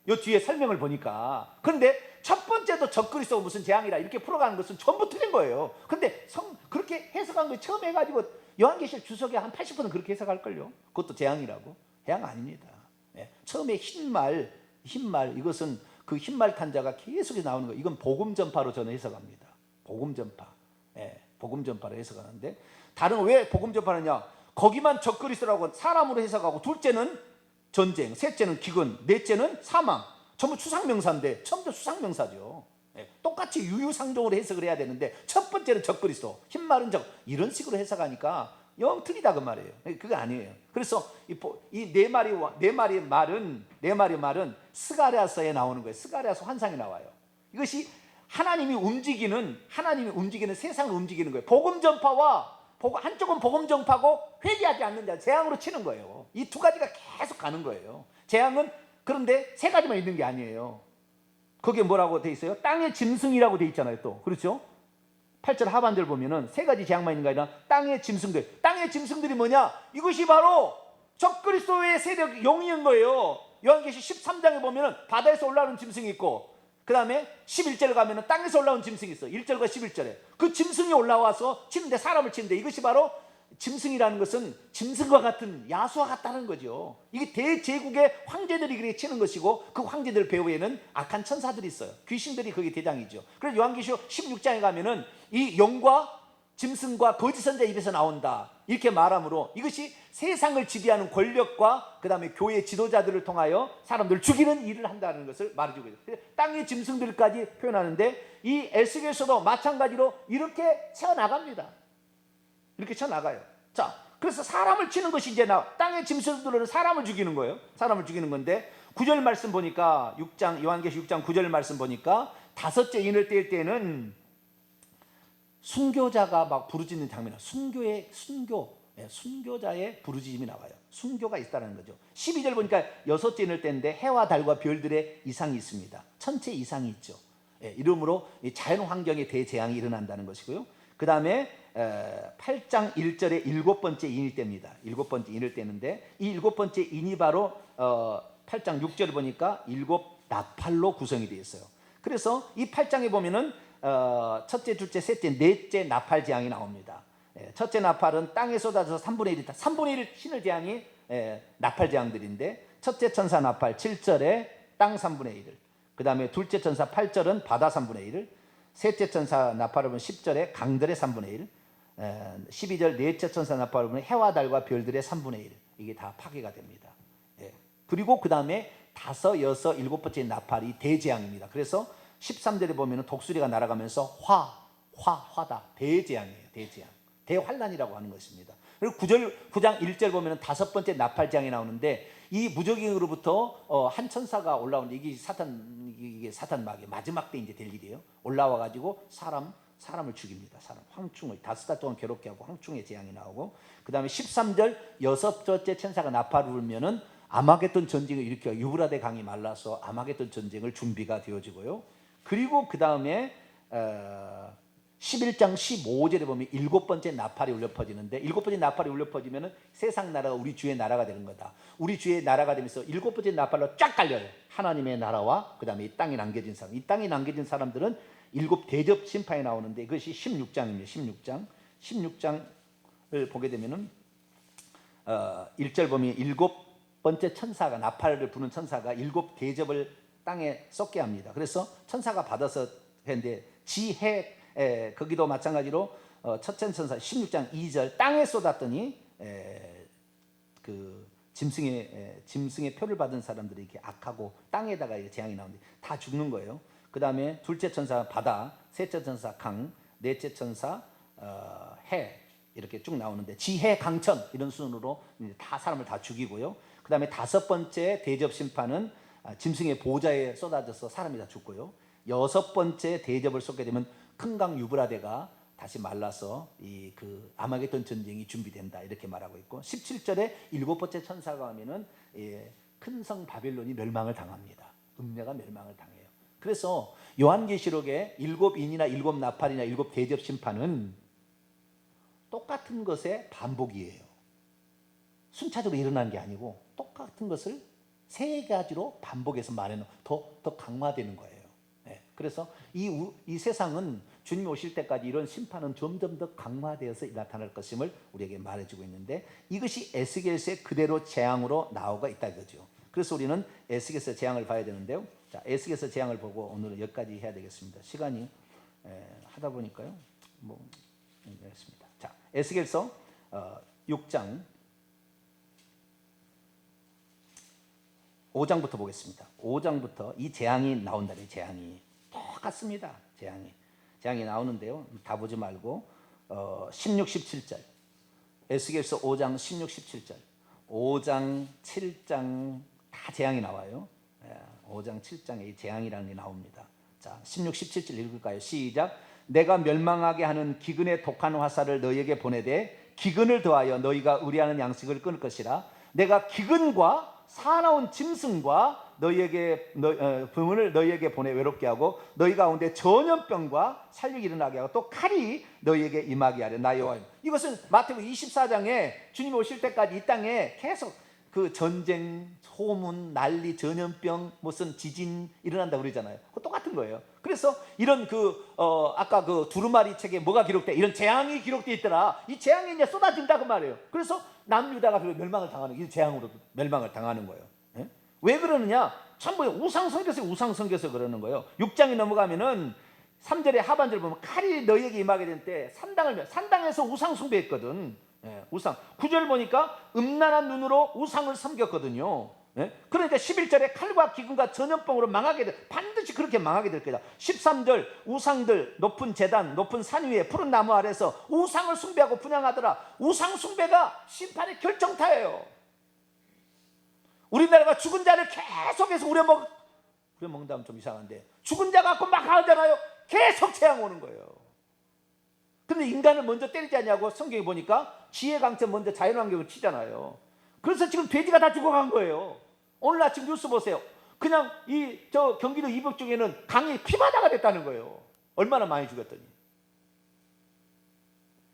요 뒤에 설명을 보니까. 그런데 첫 번째도 적그리스도 무슨 재앙이라 이렇게 풀어가는 것은 전부 틀린 거예요. 그런데 그렇게 해석한 거 처음 해가지고 요한계시록 주석에 한 80%는 그렇게 해석할걸요. 그것도 재앙이라고. 재앙 아닙니다. 처음에 흰말 이것은 그 흰말 탄자가 계속 나오는 거예요. 이건 복음 전파로 저는 해석합니다. 복음 전파. 복음 전파로 해석하는데, 다른 왜 복음 전파느냐? 거기만 적그리스도라고 사람으로 해석하고, 둘째는 전쟁, 셋째는 기근, 넷째는 사망. 전부 추상명사인데 처음부터 추상명사죠. 똑같이 유유상종으로 해석을 해야 되는데, 첫 번째는 적그리스도, 흰말은 이런 식으로 해석하니까 영 틀리다 그 말이에요. 그게 아니에요. 그래서 이 네 마리의 말은 스가랴서에 나오는 거예요. 스가랴서 환상이 나와요. 이것이 하나님이 움직이는 세상을 움직이는 거예요. 복음 전파와 한쪽은 복음 전파고 회개하지 않는 자, 재앙으로 치는 거예요. 이 두 가지가 계속 가는 거예요. 재앙은 그런데 세 가지만 있는 게 아니에요. 거기에 뭐라고 돼 있어요? 땅의 짐승이라고 돼 있잖아요. 또 그렇죠? 8절 하반절 보면은 세 가지 재앙만 있는 게 아니라 땅의 짐승들. 땅의 짐승들이 뭐냐? 이것이 바로 적그리스도의 세력 영인 거예요. 요한계시 13장에 보면은 바다에서 올라오는 짐승이 있고, 그 다음에 11절에 가면은 땅에서 올라온 짐승이 있어. 1절과 11절에 그 짐승이 올라와서 치는데, 사람을 치는데, 이것이 바로 짐승이라는 것은 짐승과 같은, 야수와 같다는 거죠. 이게 대제국의 황제들이 그렇게 치는 것이고, 그 황제들 배후에는 악한 천사들이 있어요. 귀신들이 거기 대장이죠. 그래서 요한계시 16장에 가면은 이 용과 짐승과 거짓 선자 입에서 나온다, 이렇게 말하므로 이것이 세상을 지배하는 권력과 그 다음에 교회 지도자들을 통하여 사람들을 죽이는 일을 한다는 것을 말해주고 있어요. 땅의 짐승들까지 표현하는데, 이 에스겔서도 마찬가지로 이렇게 쳐나갑니다. 이렇게 쳐나가요. 자, 그래서 사람을 치는 것이 이제 땅의 짐승들은 사람을 죽이는 거예요. 사람을 죽이는 건데, 9절 말씀 보니까, 요한계시 6장 9절 말씀 보니까, 다섯째 인을 뗄 때는 순교자가 막 부르짖는 장면이 나와요. 순교자의 부르짖음이 나와요. 순교가 있다는 거죠. 12절 보니까 여섯째 인을 떼는데 해와 달과 별들의 이상이 있습니다. 천체 이상이 있죠. 이러므로 자연 환경에 대재앙이 일어난다는 것이고요. 그 다음에 8장 1절에 일곱 번째 인이 뗍니다. 일곱 번째 인을 떼는데, 이 일곱 번째 인이 바로 8장 6절을 보니까 일곱 나팔로 구성이 되어 있어요. 그래서 이 8장에 보면은 첫째, 둘째, 셋째, 넷째 나팔 재앙이 나옵니다. 첫째 나팔은 땅에 쏟아져서 3분의 1, 3분의 1 신을 재앙이 나팔 재앙들인데, 첫째 천사 나팔 7절에 땅 3분의 1을, 그 다음에 둘째 천사 8절은 바다 3분의 1을, 셋째 천사 나팔을 보면 10절에 강들의 3분의 1, 12절 넷째 천사 나팔을 보면 해와 달과 별들의 3분의 1, 이게 다 파괴가 됩니다. 그리고 그 다음에 다섯, 여섯, 일곱 번째 나팔이 대재앙입니다. 그래서 13절에 보면 독수리가 날아가면서 화다. 대재앙이에요. 대재앙. 대환란이라고 하는 것입니다. 그리고 9장 1절 보면 다섯 번째 나팔재앙이 나오는데, 이 무적행으로부터 한 천사가 올라오는데, 이게 사탄 마귀 마지막 때 이제 될 일이에요. 올라와가지고 사람을 죽입니다. 황충을 5달 동안 괴롭게 하고 황충의 재앙이 나오고, 그 다음에 13절 여섯째 천사가 나팔을 불면은 아마겟돈 전쟁을 일으켜 유브라데 강이 말라서 아마겟돈 전쟁을 준비가 되어지고요. 그리고 그 다음에 11장 15절에 보면 일곱 번째 나팔이 울려 퍼지는데, 일곱 번째 나팔이 울려 퍼지면 세상 나라가 우리 주의 나라가 되는 거다. 우리 주의 나라가 되면서 일곱 번째 나팔로 쫙 갈려요. 하나님의 나라와 그 다음에 이 땅에 남겨진 사람, 이 땅에 남겨진 사람들은 일곱 대접 심판이 나오는데, 이것이 16장입니다. 16장을 보게 되면은 1절 보면 일곱 번째 천사가, 나팔을 부는 천사가 일곱 대접을 땅에 쏟게 합니다. 그래서 천사가 받아서 했는데, 지혜, 거기도 마찬가지로 첫째 천사 16장 2절 땅에 쏟았더니 그 짐승의 표를 받은 사람들이 이렇게 악하고 땅에다가 재앙이 나오는데 다 죽는 거예요. 그 다음에 둘째 천사 바다, 셋째 천사 강, 넷째 천사 해, 이렇게 쭉 나오는데, 지혜, 강천 이런 순으로 다 사람을 다 죽이고요. 그 다음에 다섯 번째 대접 심판은 짐승의 보좌에 쏟아져서 사람이 다 죽고요. 여섯 번째 대접을 쏟게 되면 큰 강 유브라데가 다시 말라서 그 아마겟돈 전쟁이 준비된다, 이렇게 말하고 있고, 17절에 일곱 번째 천사가 하면은 큰 성 바벨론이 멸망을 당합니다. 음녀가 멸망을 당해요. 그래서 요한계시록의 일곱 인이나 일곱 나팔이나 일곱 대접 심판은 똑같은 것의 반복이에요. 순차적으로 일어나는 게 아니고 똑같은 것을 세 가지로 반복해서 말해놓은, 더 강화되는 거예요. 그래서 이 세상은 주님 오실 때까지 이런 심판은 점점 더 강화되어서 나타날 것임을 우리에게 말해주고 있는데, 이것이 에스겔서의 그대로 재앙으로 나오고 있다 이거죠. 그래서 우리는 에스겔서 재앙을 봐야 되는데요. 자, 에스겔서 재앙을 보고 오늘은 여기까지 해야 되겠습니다. 시간이 하다 보니까요. 했습니다. 자, 에스겔서 6장 5장부터 보겠습니다. 5장부터 이 재앙이 나온다는, 재앙이 똑같습니다. 재앙이 나오는데요. 다 보지 말고 16, 17절 에스겔서 5장 16, 17절 5장, 7장 다 재앙이 나와요. 5장, 7장에 이 재앙이라는 게 나옵니다. 자, 16, 17절 읽을까요? 시작. 내가 멸망하게 하는 기근의 독한 화살을 너희에게 보내되 기근을 더하여 너희가 의뢰하는 양식을 끊을 것이라. 내가 기근과 사나운 짐승과 병을 너희에게 보내 외롭게 하고 너희 가운데 전염병과 살육이 일어나게 하고 또 칼이 너희에게 임하게 하려 나 여호와여. 이것은 마태복음 24장에 주님 오실 때까지 이 땅에 계속 그 전쟁, 소문, 난리, 전염병, 무슨 지진 일어난다 그러잖아요. 그 똑같은 거예요. 그래서 이런 아까 그 두루마리 책에 뭐가 기록돼? 이런 재앙이 기록돼 있더라. 이 재앙이 이제 쏟아진다 그 말이에요. 그래서 남유다가 멸망을 당하는, 이 재앙으로 멸망을 당하는 거예요. 예? 왜 그러느냐? 전부 우상성겨서 그러는 거예요. 6장이 넘어가면은 3절의 하반절 보면 칼이 너희에게 임하게 될 때 산당에서 우상 숭배했거든. 예, 우상. 9절 보니까 음란한 눈으로 우상을 섬겼거든요. 예? 그러니까 11절에 칼과 기근과 전염병으로 망하게 돼. 반드시 그렇게 망하게 될 거다. 13절 우상들 높은 제단 높은 산 위에 푸른 나무 아래서 우상을 숭배하고 분향하더라. 우상 숭배가 심판의 결정타예요. 우리나라가 죽은 자를 계속해서 우려먹는다면 좀 이상한데, 죽은 자 갖고 막 하잖아요. 계속 재앙 오는 거예요. 근데 인간을 먼저 때리지 않냐고 성경에 보니까 지혜 강체 먼저 자연환경을 치잖아요. 그래서 지금 돼지가 다 죽어간 거예요. 오늘 아침 뉴스 보세요. 그냥 저 경기도 이북 중에는 강이 피바다가 됐다는 거예요. 얼마나 많이 죽였더니.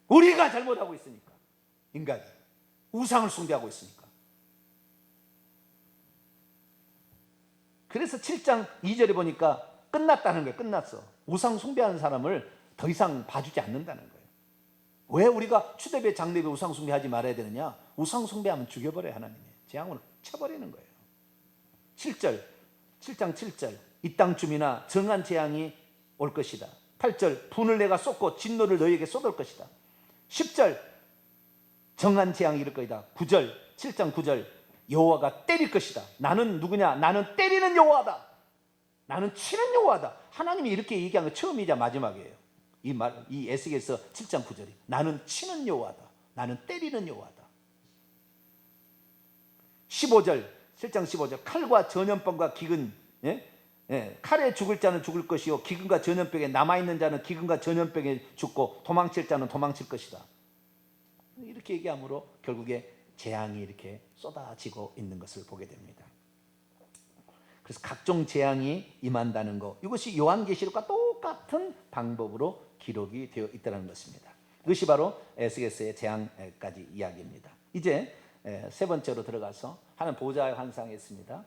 우리가 잘못하고 있으니까. 인간이 우상을 숭배하고 있으니까. 그래서 7장 2절에 보니까 끝났다는 거예요. 끝났어. 우상 숭배하는 사람을 더 이상 봐주지 않는다는 거예요. 왜 우리가 추대배 장례배 우상 숭배하지 말아야 되느냐? 우상 숭배하면 죽여버려요. 하나님이 재앙으로 쳐버리는 거예요. 7장 7절 이 땅 주민아 정한 재앙이 올 것이다. 8절 분을 내가 쏟고 진노를 너희에게 쏟을 것이다. 10절 정한 재앙이 이를 것이다. 9절 7장 9절 여호와가 때릴 것이다. 나는 누구냐? 나는 때리는 여호와다. 나는 치는 여호와다. 하나님이 이렇게 얘기한 거 처음이자 마지막이에요. 이 에스겔서 7장 9절이 나는 치는 여호와다. 나는 때리는 여호와다. 15절 7장 15절 칼과 전염병과 기근, 칼에 죽을 자는 죽을 것이요 기근과 전염병에 남아있는 자는 기근과 전염병에 죽고 도망칠 자는 도망칠 것이다. 이렇게 얘기함으로 결국에 재앙이 이렇게 쏟아지고 있는 것을 보게 됩니다. 그래서 각종 재앙이 임한다는 것, 이것이 요한계시록과 똑같은 방법으로 기록이 되어 있다는 것입니다. 이것이 바로 에스겔서의 재앙까지 이야기입니다. 이제 세 번째로 들어가서 하나님 보좌의 환상했습니다.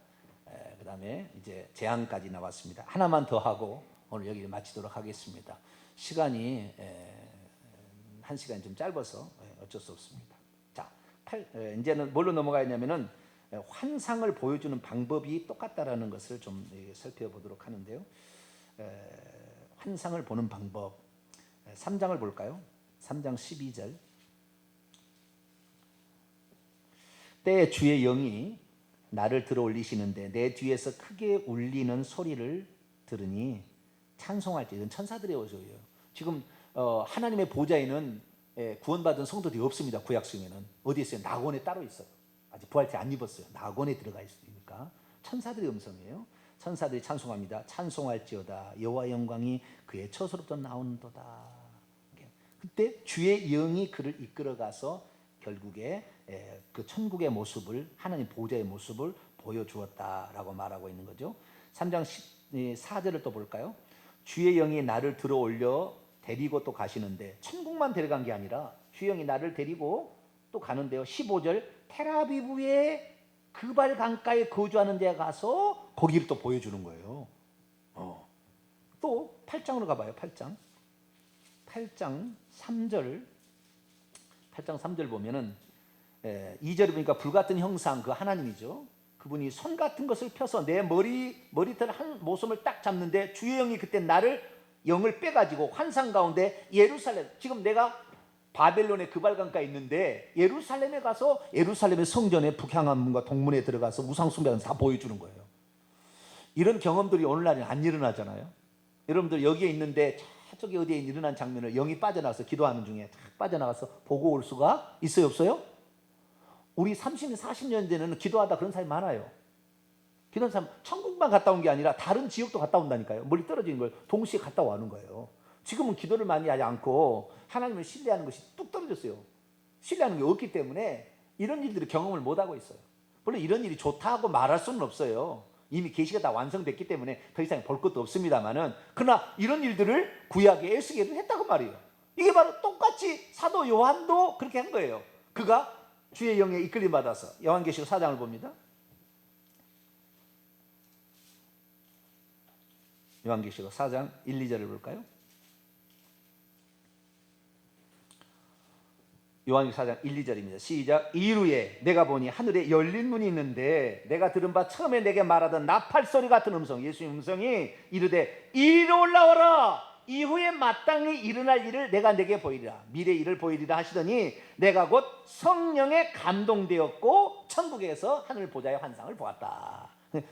그 다음에 이제 재앙까지 나왔습니다. 하나만 더 하고 오늘 여기를 마치도록 하겠습니다. 시간이 1시간이 좀 짧아서 어쩔 수 없습니다. 자, 이제는 뭘로 넘어가냐면은 환상을 보여주는 방법이 똑같다라는 것을 좀 살펴보도록 하는데요. 환상을 보는 방법 3장을 볼까요? 3장 12절 때에 주의 영이 나를 들어올리시는데 내 뒤에서 크게 울리는 소리를 들으니 찬송할 때, 이건 천사들의 오소예요. 지금 하나님의 보좌에는 구원받은 성도들이 없습니다. 구약성에는 어디 있어요? 낙원에 따로 있어요. 아직 부활체 안 입었어요. 낙원에 들어가 있으니까 천사들의 음성이에요. 천사들이 찬송합니다. 찬송할지어다 여호와 영광이 그의 처소로부터 나오는도다. 그때 주의 영이 그를 이끌어가서 결국에 그 천국의 모습을, 하나님 보좌의 모습을 보여주었다라고 말하고 있는 거죠. 3장 4절을 또 볼까요? 주의 영이 나를 들어올려 데리고 또 가시는데, 천국만 데려간 게 아니라 주의 영이 나를 데리고 또 가는데요. 15절 테라비브의 그발 강가에 거주하는 데 가서 거기를 또 보여주는 거예요. 또 8장으로 가봐요. 8장 3절 보면은 2절에 보니까 불같은 형상, 그 하나님이죠. 그분이 손 같은 것을 펴서 내 머리털 한 모섬을 딱 잡는데 주의 영이 그때 나를 영을 빼가지고 환상 가운데 예루살렘, 지금 내가 바벨론의 그발강가에 있는데 예루살렘에 가서 예루살렘의 성전의 북향한 문과 동문에 들어가서 우상 숭배하는 다 보여주는 거예요. 이런 경험들이 오늘날에는 안 일어나잖아요. 여러분들 여기에 있는데 저쪽에 어디에 일어난 장면을 영이 빠져나가서 기도하는 중에 탁 빠져나가서 보고 올 수가 있어요, 없어요? 우리 30년, 40년 전에는 기도하다 그런 사람이 많아요. 기도하는 사람 천국만 갔다 온 게 아니라 다른 지역도 갔다 온다니까요. 멀리 떨어지는 걸 동시에 갔다 오는 거예요. 지금은 기도를 많이 하지 않고 하나님을 신뢰하는 것이 뚝 떨어졌어요. 신뢰하는 게 없기 때문에 이런 일들을 경험을 못하고 있어요. 물론 이런 일이 좋다고 말할 수는 없어요. 이미 계시가 다 완성됐기 때문에 더 이상 볼 것도 없습니다만은, 그러나 이런 일들을 구약의 에스겔은 했다고 말이에요. 이게 바로 똑같이 사도 요한도 그렇게 한 거예요. 그가 주의 영에 이끌림 받아서. 요한계시록 4장을 봅니다. 요한계시록 4장 1, 2절을 볼까요? 요한계시록 4장 1, 2절입니다. 시작. 이후에 내가 보니 하늘에 열린 문이 있는데 내가 들은 바 처음에 내게 말하던 나팔 소리 같은 음성, 예수의 음성이 이르되 이리로 올라와라. 이후에 마땅히 일어날 일을 내가 내게 보이리라. 미래 일을 보이리라 하시더니 내가 곧 성령에 감동되었고 천국에서 하늘 보좌의 환상을 보았다.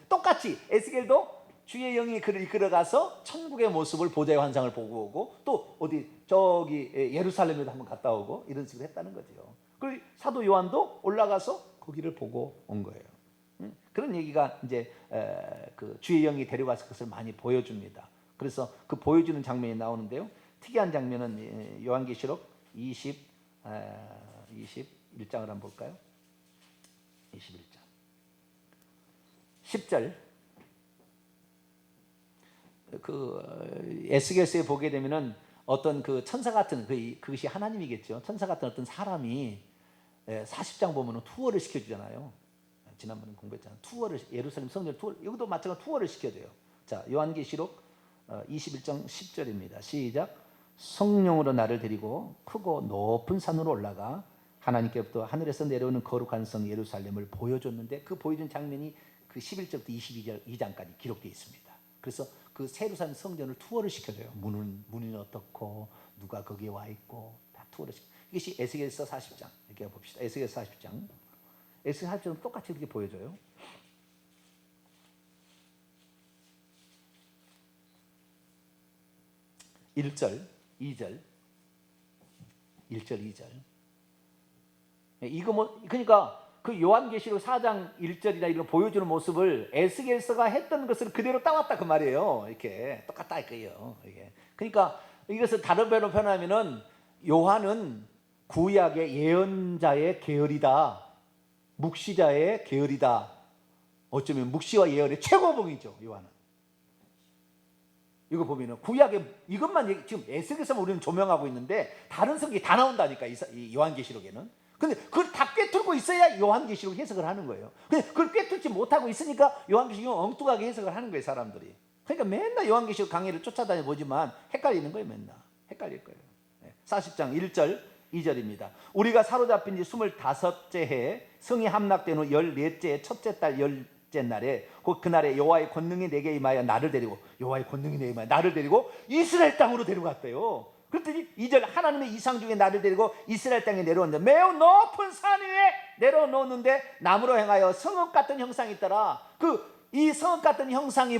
똑같이 에스겔도 주의 영이 그를 이끌어가서 천국의 모습을, 보좌의 환상을 보고 오고, 또 어디 저기 예루살렘에도 한번 갔다 오고 이런 식으로 했다는 거죠. 그리고 사도 요한도 올라가서 거기를 보고 온 거예요. 그런 얘기가 이제 그 주의 영이 데려가서 그것을 많이 보여줍니다. 그래서 그 보여주는 장면이 나오는데요. 특이한 장면은 요한계시록 21장을 한번 볼까요? 21장 10절. 그 에스겔서에 보게 되면은 어떤 그 천사 같은, 그것이 하나님이겠죠. 천사 같은 어떤 사람이 40장 보면은 투어를 시켜주잖아요. 지난번에 공부했잖아요. 투어를, 예루살렘 성전 투어, 여기도 마찬가지로 투어를 시켜줘요. 자, 요한계시록 21장 10절입니다. 시작. 성령으로 나를 데리고 크고 높은 산으로 올라가 하나님께로부터 하늘에서 내려오는 거룩한 성 예루살렘을 보여줬는데, 그 보여준 장면이 그 11절부터 22장까지 기록되어 있습니다. 그래서 그 예루살렘 성전을 투어를 시켜줘요. 문은 어떻고 누가 거기에 와 있고 다 투어를 시켜. 이것이 에스겔서 40장. 이렇게 봅시다. 에스겔서 40장. 에스겔 40장은 똑같이 이렇게 보여줘요. (1절) (2절) 1절 2절. 이거 뭐, 그러니까 그 요한계시록 4장 1절이나 이런 보여주는 모습을 에스겔서가 했던 것을 그대로 따왔다 그 말이에요. 이렇게 똑같다 이거예요. 이게. 그러니까 이것을 다른 배로 표현하면은 요한은 구약의 예언자의 계열이다. 묵시자의 계열이다. 어쩌면 묵시와 예언의 최고봉이죠, 요한은. 이거 보면은 구약의 이것만 지금 에스겔서만 우리는 조명하고 있는데 다른 성경이 다 나온다니까, 이 요한계시록에는. 근데 그걸 다 꿰뚫고 있어야 요한계시록 해석을 하는 거예요. 근데 그걸 꿰뚫지 못하고 있으니까 요한계시록 엉뚱하게 해석을 하는 거예요, 사람들이. 그러니까 맨날 요한계시록 강의를 쫓아다녀 보지만 헷갈리는 거예요, 맨날. 헷갈릴 거예요. 40장 1절 2절입니다. 우리가 사로잡힌 지 25째 해 성이 함락된 후 14째 첫째 달 열째 날에 곧 그날에 여호와의 권능이 내게 임하여 나를 데리고, 여호와의 권능이 내게 임하여 나를 데리고 이스라엘 땅으로 데려갔대요. 그랬더니 2절 하나님의 이상 중에 나를 데리고 이스라엘 땅에 내려오는데 매우 높은 산 위에 내려놓는데 나무로 행하여 성읍 같은 형상이 있더라. 이 성읍 같은 형상이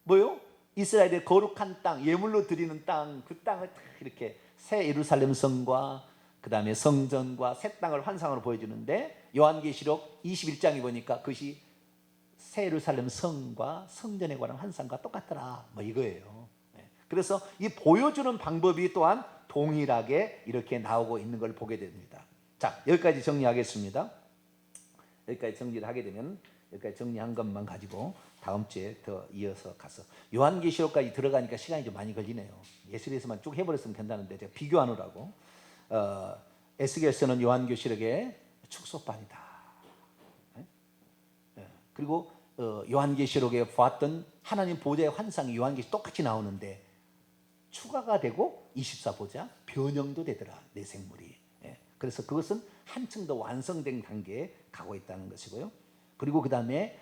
뭐요? 이스라엘의 거룩한 땅, 예물로 드리는 땅, 그 땅을 이렇게 새 예루살렘 성과 그 다음에 성전과 새 땅을 환상으로 보여주는데, 요한계시록 21장에 보니까 그것이 새 예루살렘 성과 성전에 관한 환상과 똑같더라, 뭐 이거예요. 그래서 이 보여주는 방법이 또한 동일하게 이렇게 나오고 있는 걸 보게 됩니다. 자, 여기까지 정리하겠습니다. 여기까지 정리를 하게 되면, 여기까지 정리한 것만 가지고 다음 주에 더 이어서 가서 요한계시록까지 들어가니까 시간이 좀 많이 걸리네요. 예술에서만 쭉 해버렸으면 된다는데 제가 비교하느라고. 에스겔서는 요한계시록의 축소판이다. 그리고 요한계시록에 보았던 하나님 보좌의 환상이 요한계시록 똑같이 나오는데 추가가 되고 24보좌 변형도 되더라, 내 생물이. 그래서 그것은 한층 더 완성된 단계에 가고 있다는 것이고요. 그리고 그 다음에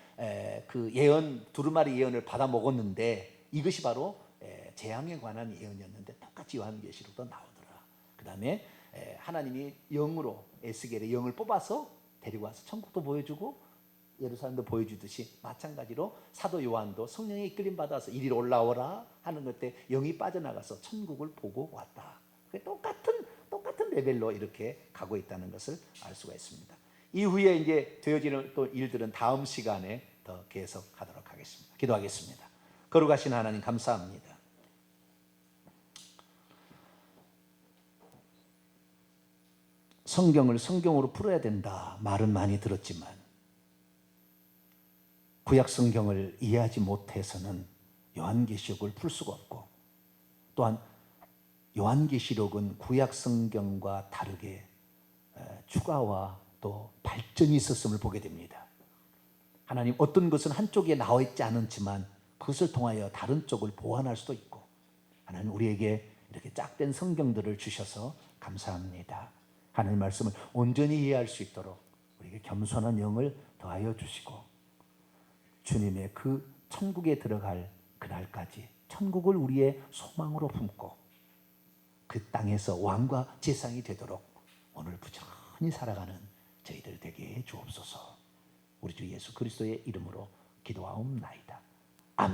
그 예언, 두루마리 예언을 받아 먹었는데 이것이 바로 재앙에 관한 예언이었는데 똑같이 요한계시록도 나오더라. 그 다음에 하나님이 영으로 에스겔의 영을 뽑아서 데리고 와서 천국도 보여주고 예루살렘도 보여주듯이 마찬가지로 사도 요한도 성령의 이끌림 받아서 이리로 올라오라 하는 것 때 영이 빠져나가서 천국을 보고 왔다. 똑같은 레벨로 이렇게 가고 있다는 것을 알 수가 있습니다. 이후에 이제 되어지는 또 일들은 다음 시간에 더 계속하도록 하겠습니다. 기도하겠습니다. 거룩하신 하나님 감사합니다. 성경을 성경으로 풀어야 된다 말은 많이 들었지만 구약 성경을 이해하지 못해서는 요한계시록을 풀 수가 없고, 또한 요한계시록은 구약 성경과 다르게 추가와 또 발전이 있었음을 보게 됩니다. 하나님 어떤 것은 한쪽에 나와 있지 않지만 그것을 통하여 다른 쪽을 보완할 수도 있고, 하나님 우리에게 이렇게 짝된 성경들을 주셔서 감사합니다. 하나님 말씀을 온전히 이해할 수 있도록 우리에게 겸손한 영을 더하여 주시고, 주님의 그 천국에 들어갈 그날까지 천국을 우리의 소망으로 품고 그 땅에서 왕과 제상이 되도록 오늘 부지런히 살아가는 저희들 되게 해 주옵소서. 우리 주 예수 그리스도의 이름으로 기도하옵나이다.